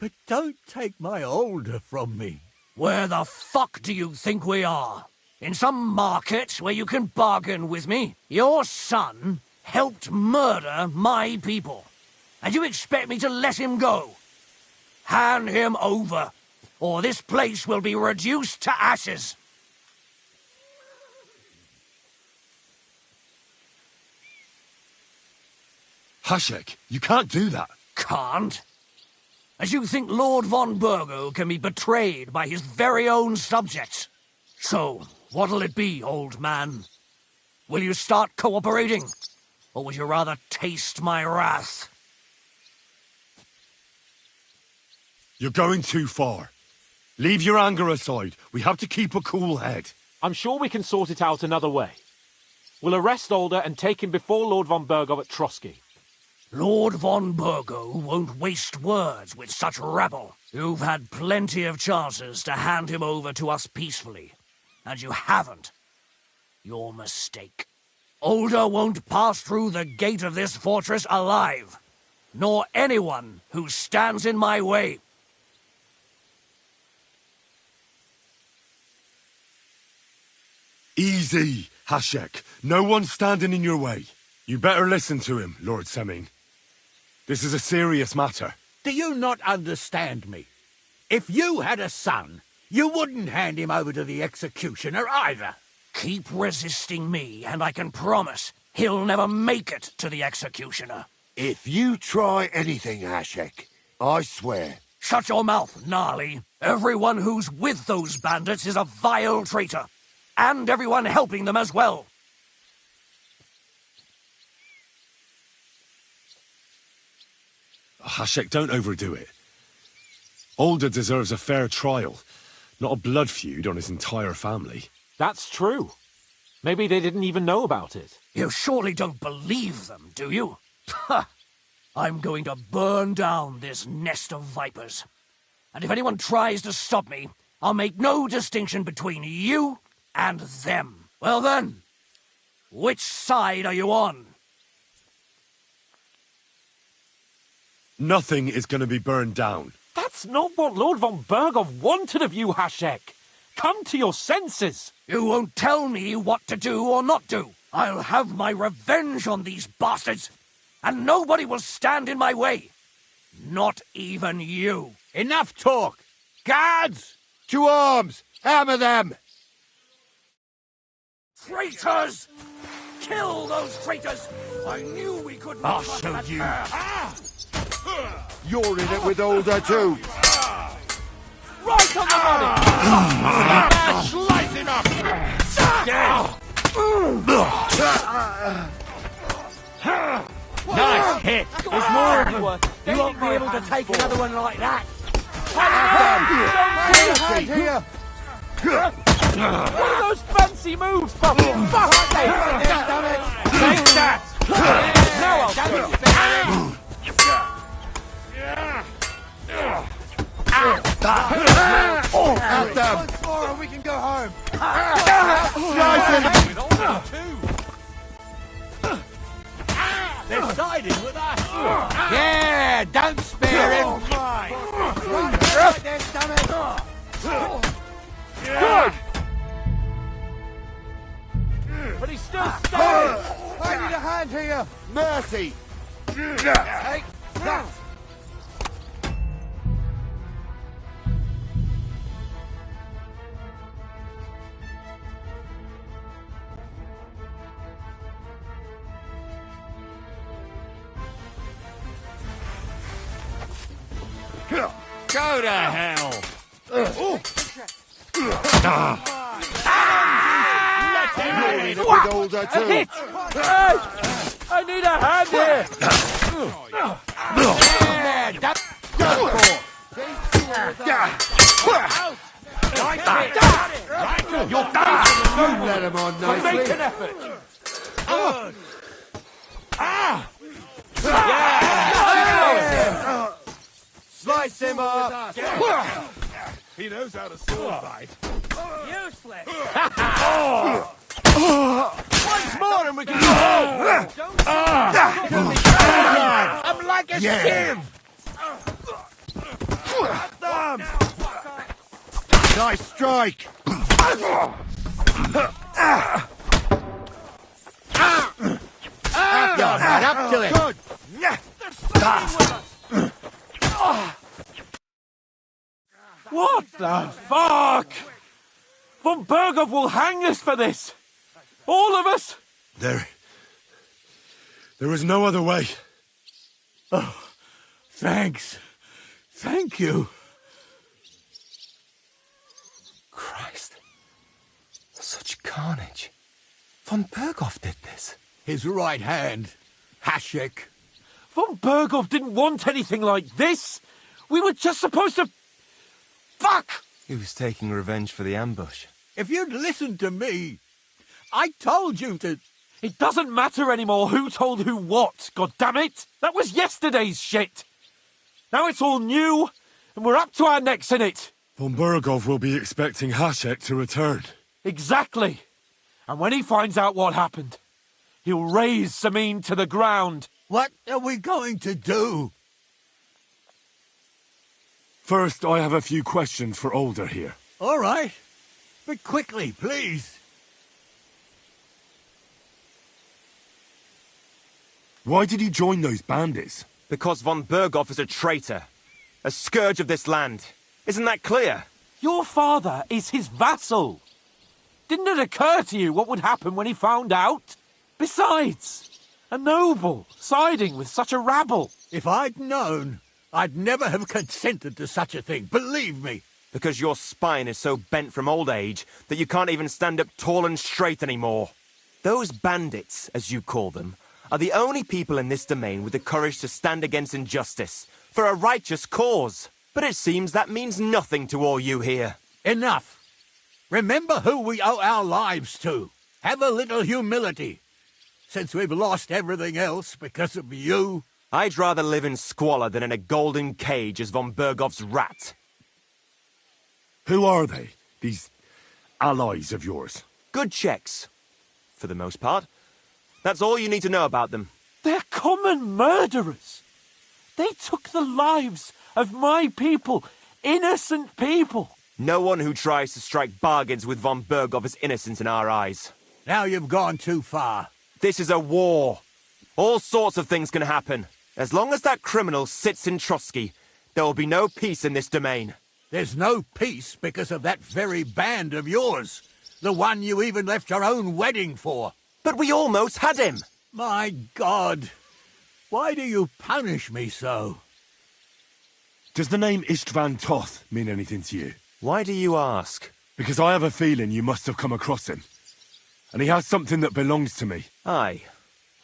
But don't take my Older from me. Where the fuck do you think we are? In some market where you can bargain with me? Your son helped murder my people. And you expect me to let him go? Hand him over, or this place will be reduced to ashes. Hashek, you can't do that. Can't? As you think Lord von Burgo can be betrayed by his very own subjects? So, what'll it be, old man? Will you start cooperating? Or would you rather taste my wrath? You're going too far. Leave your anger aside. We have to keep a cool head. I'm sure we can sort it out another way. We'll arrest Alder and take him before Lord von Burgov at Trosky. Lord von Burgo won't waste words with such rabble. You've had plenty of chances to hand him over to us peacefully, and you haven't. Your mistake. Alder won't pass through the gate of this fortress alive, nor anyone who stands in my way. Easy, Hashek. No one's standing in your way. You better listen to him, Lord Semming. This is a serious matter. Do you not understand me? If you had a son, you wouldn't hand him over to the executioner either. Keep resisting me, and I can promise he'll never make it to the executioner. If you try anything, Hashek, I swear. Shut your mouth, Gnarly. Everyone who's with those bandits is a vile traitor. And everyone helping them as well. Hashek, don't overdo it. Alder deserves a fair trial, not a blood feud on his entire family. That's true. Maybe they didn't even know about it. You surely don't believe them, do you? Ha! I'm going to burn down this nest of vipers. And if anyone tries to stop me, I'll make no distinction between you and them. Well then, which side are you on? Nothing is going to be burned down. That's not what Lord von Burgov wanted of you, Hashek. Come to your senses. You won't tell me what to do or not do. I'll have my revenge on these bastards, and nobody will stand in my way. Not even you. Enough talk. Guards! To arms! Hammer them! Traitors! Kill those traitors! I knew we could I'll not show you. You're in it with Alder too. Right on the money! Slice him up! Nice hit. There's more of them. You won't be able to take another one like that. What are those fancy moves, Buffy? Fuck! Take that! Now I'll do it! At them! We can go home. They're siding with us. Yeah, don't spare him. Good! But he's still standing! I need a hand here. Mercy! Take that. Go to hell! With Alder too. Hit! I need a hand here! You let him on nicely. Make an effort! Slice him up. He knows how to sword fight. Useless! Once more and we can go home! I'm like a sieve! Nice strike! Up to it. Good! What the fuck? Von Burgov will hang us for this! All of us! There was no other way. Oh, thanks. Thank you. Christ. Such carnage. Von Burgov did this. His right hand, Hashek. Von Burgov didn't want anything like this! We were just supposed to... Fuck! He was taking revenge for the ambush. If you'd listened to me, I told you to... It doesn't matter anymore who told who what, goddammit! That was yesterday's shit! Now it's all new, and we're up to our necks in it! Von Burgov will be expecting Hashek to return. Exactly! And when he finds out what happened, he'll raze Samin to the ground. What are we going to do? First, I have a few questions for Older here. All right. But quickly, please. Why did he join those bandits? Because von Burgov is a traitor. A scourge of this land. Isn't that clear? Your father is his vassal. Didn't it occur to you what would happen when he found out? Besides, a noble siding with such a rabble. If I'd known, I'd never have consented to such a thing, believe me. Because your spine is so bent from old age that you can't even stand up tall and straight anymore. Those bandits, as you call them, are the only people in this domain with the courage to stand against injustice, for a righteous cause. But it seems that means nothing to all you here. Enough. Remember who we owe our lives to. Have a little humility. Since we've lost everything else because of you. I'd rather live in squalor than in a golden cage as von Burgov's rat. Who are they, these allies of yours? Good checks, for the most part. That's all you need to know about them. They're common murderers. They took the lives of my people, innocent people. No one who tries to strike bargains with von Burgov is innocent in our eyes. Now you've gone too far. This is a war. All sorts of things can happen. As long as that criminal sits in Trosky, there will be no peace in this domain. There's no peace because of that very band of yours. The one you even left your own wedding for. But we almost had him. My God. Why do you punish me so? Does the name Istvan Toth mean anything to you? Why do you ask? Because I have a feeling you must have come across him. And he has something that belongs to me. Aye.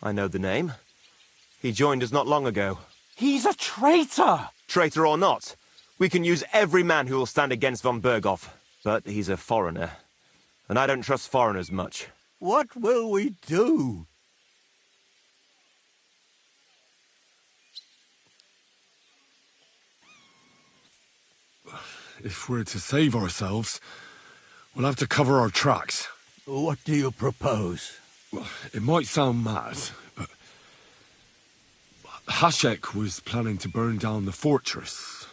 I know the name. He joined us not long ago. He's a traitor! Traitor or not, we can use every man who will stand against von Burgov. But he's a foreigner. And I don't trust foreigners much. What will we do? If we're to save ourselves, we'll have to cover our tracks. What do you propose? Well, it might sound mad, but Hashek was planning to burn down the fortress,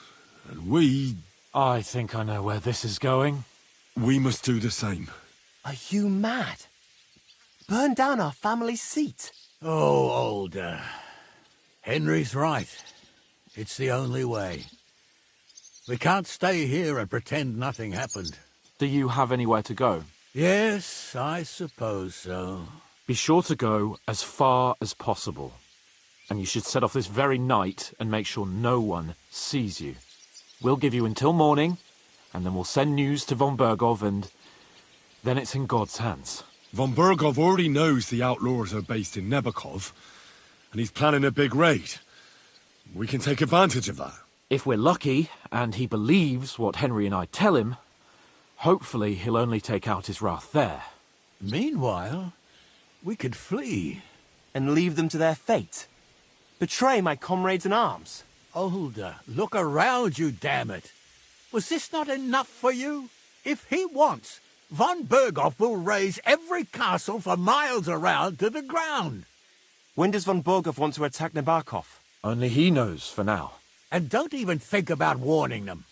and we... I think I know where this is going. We must do the same. Are you mad? Burn down our family seat? Oh, Older. Henry's right. It's the only way. We can't stay here and pretend nothing happened. Do you have anywhere to go? Yes, I suppose so. Be sure to go as far as possible. And you should set off this very night and make sure no one sees you. We'll give you until morning, and then we'll send news to von Burgov, and then it's in God's hands. Von Burgov already knows the outlaws are based in Nebakov, and he's planning a big raid. We can take advantage of that. If we're lucky, and he believes what Henry and I tell him, hopefully he'll only take out his wrath there. Meanwhile, we could flee. And leave them to their fate? Betray my comrades in arms? Older, look around you, damn it. Was this not enough for you? If he wants, von Burgov will raze every castle for miles around to the ground. When does von Burgov want to attack Nebakov? Only he knows for now. And don't even think about warning them.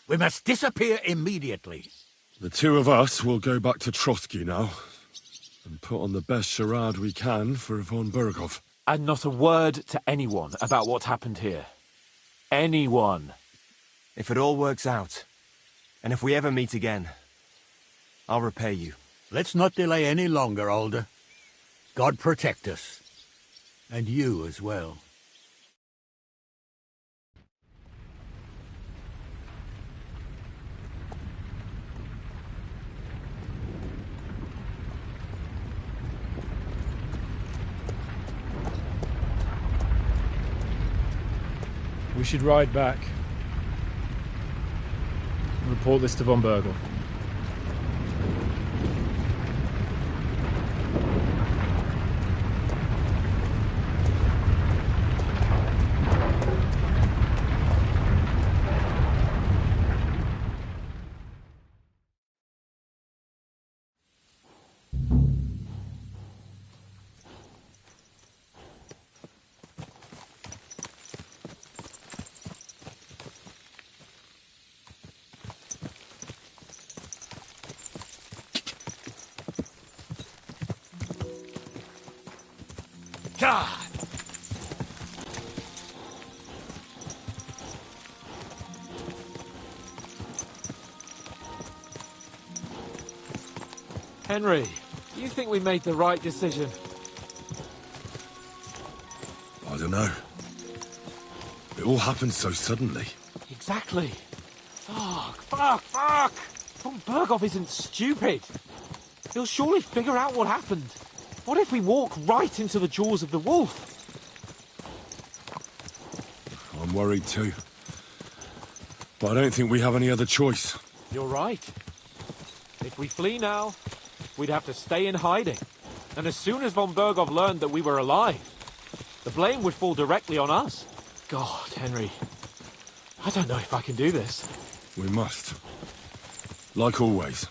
We must disappear immediately. The two of us will go back to Trosky now, and put on the best charade we can for von Burgov. And not a word to anyone about what happened here. Anyone. If it all works out, and if we ever meet again, I'll repay you. Let's not delay any longer, Older. God protect us. And you as well. We should ride back. report this to von Bergel. God! Henry, do you think we made the right decision? I don't know. It all happened so suddenly. Exactly. Fuck! Von Berghoff isn't stupid. He'll surely figure out what happened. What if we walk right into the jaws of the wolf? I'm worried too. But I don't think we have any other choice. You're right. If we flee now, we'd have to stay in hiding. And as soon as von Berghoff learned that we were alive, the blame would fall directly on us. God, Henry, I don't know if I can do this. We must. Like always.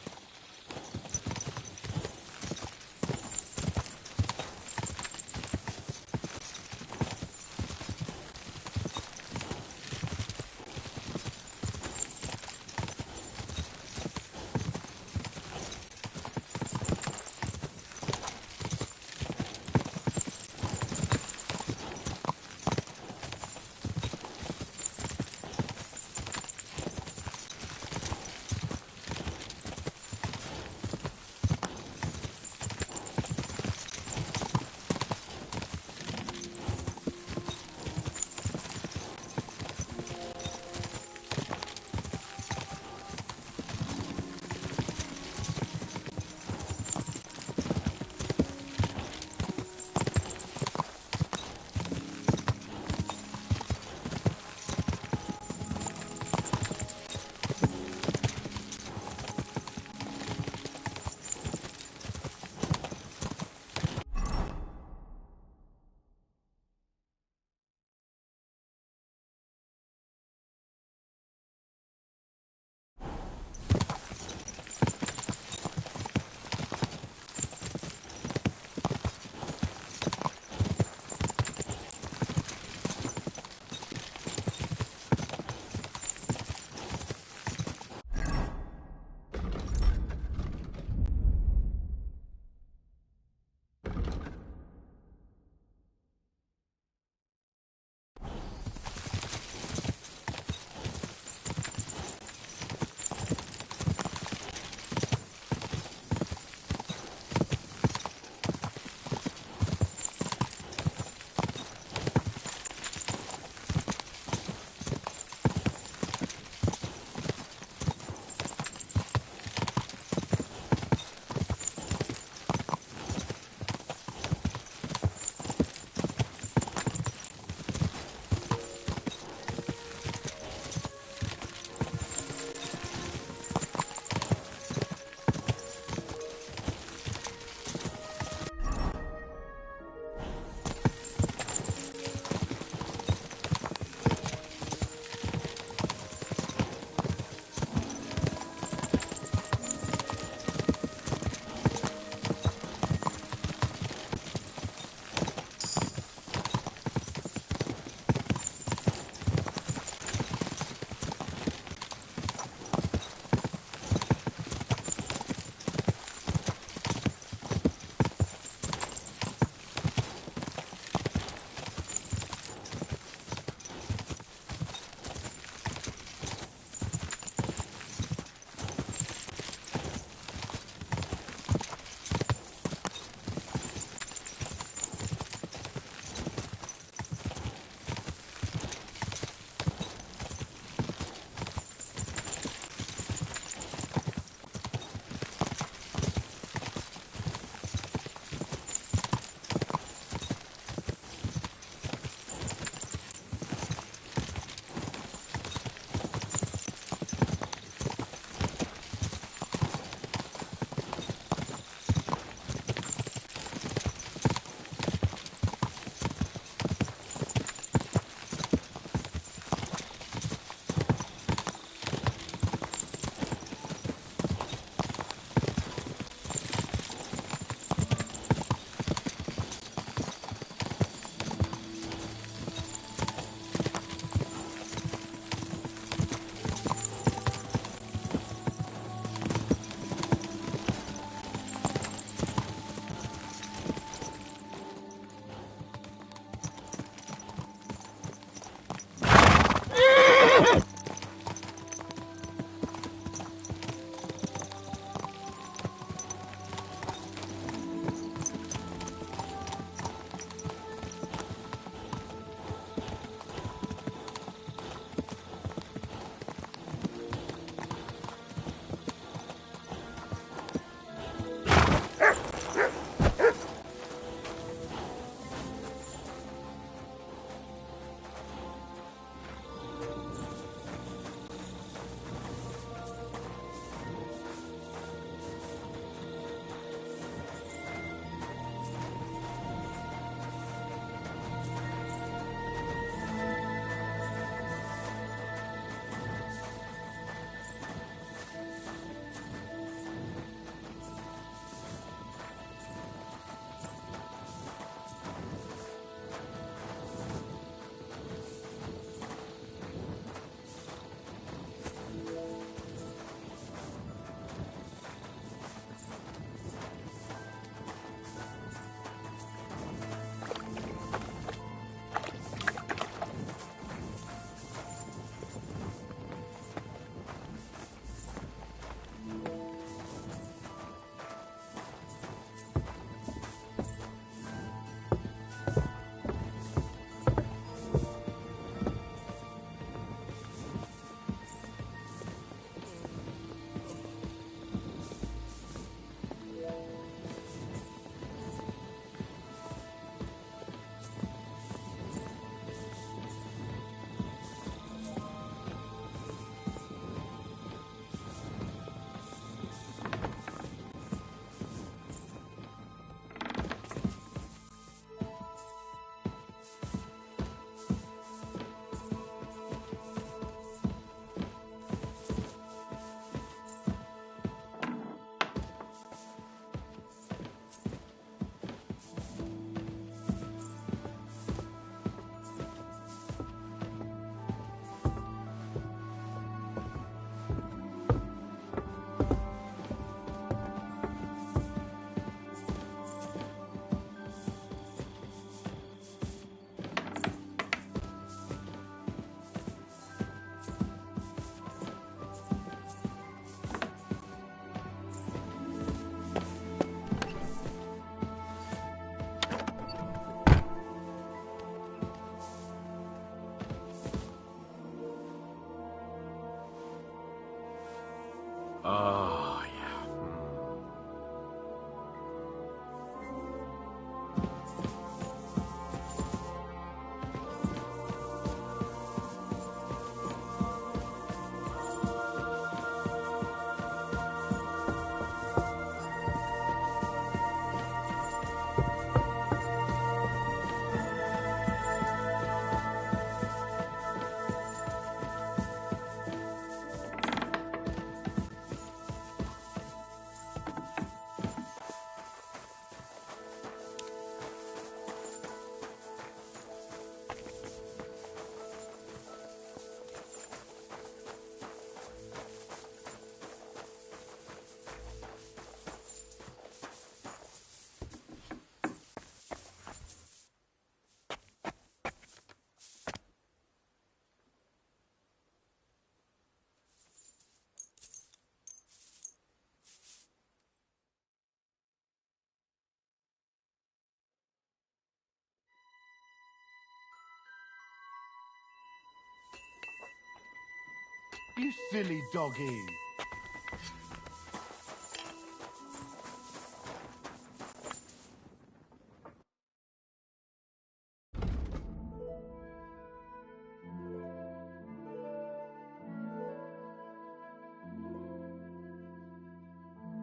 You silly doggy.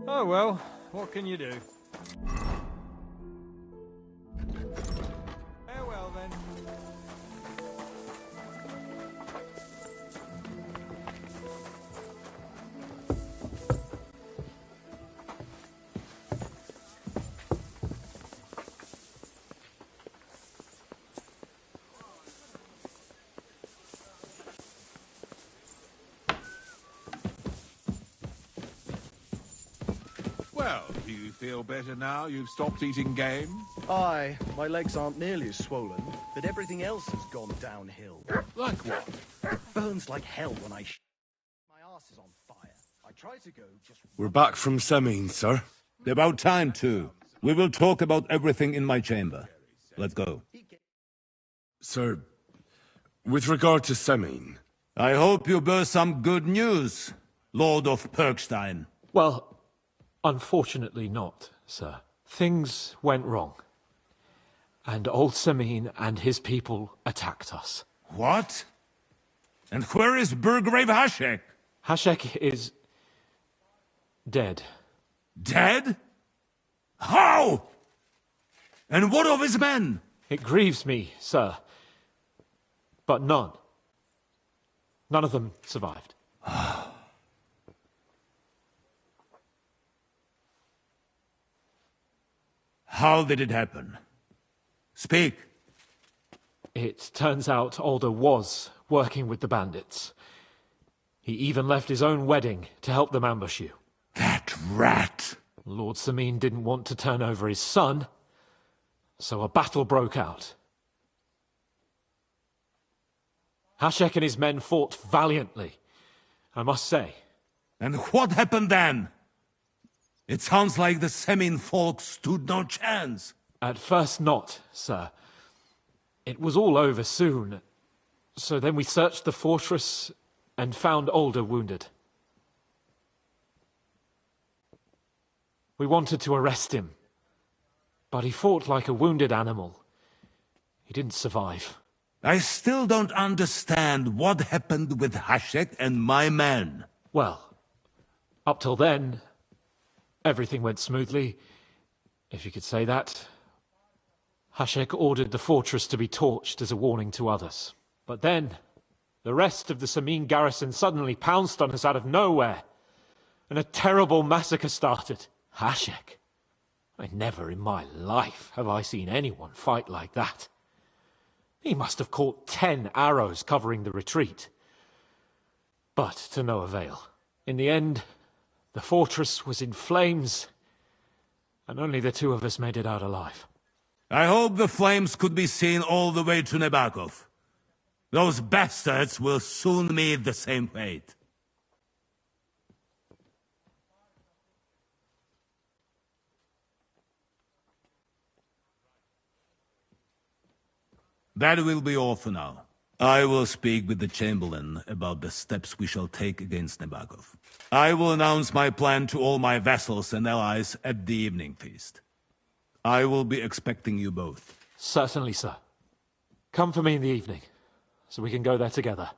Oh well, what can you do? Farewell then. Well, do you feel better now you've stopped eating game? Aye, my legs aren't nearly as swollen, but everything else has gone downhill. Like what? It burns like hell when I my arse is on fire. I try to go just... We're back from Semin, sir. About time, too. We will talk about everything in my chamber. Let's go. Sir, with regard to Semin... I hope you bear some good news, Lord of Perkstein. Well, unfortunately not, sir. Things went wrong. And old Semin and his people attacked us. What? And where is Burgrave Hashek? Hashek is... dead. Dead? How? And what of his men? It grieves me, sir. But none of them survived. How did it happen? Speak. It turns out Alder was working with the bandits. He even left his own wedding to help them ambush you. That rat! Lord Semin didn't want to turn over his son, so a battle broke out. Hashek and his men fought valiantly, I must say. And what happened then? It sounds like the Semin folk stood no chance. At first not, sir. It was all over soon. So then we searched the fortress and found Alder wounded. We wanted to arrest him, but he fought like a wounded animal. He didn't survive. I still don't understand what happened with Hashek and my men. Well, up till then, everything went smoothly, if you could say that. Hashek ordered the fortress to be torched as a warning to others. But then, the rest of the Semin garrison suddenly pounced on us out of nowhere, and a terrible massacre started. Hashek? Never in my life have I seen anyone fight like that. He must have caught 10 arrows covering the retreat. But to no avail. In the end, the fortress was in flames, and only the two of us made it out alive. I hope the flames could be seen all the way to Nebakov. Those bastards will soon meet the same fate. That will be all for now. I will speak with the Chamberlain about the steps we shall take against Nebakov. I will announce my plan to all my vassals and allies at the evening feast. I will be expecting you both. Certainly, sir. Come for me in the evening, so we can go there together.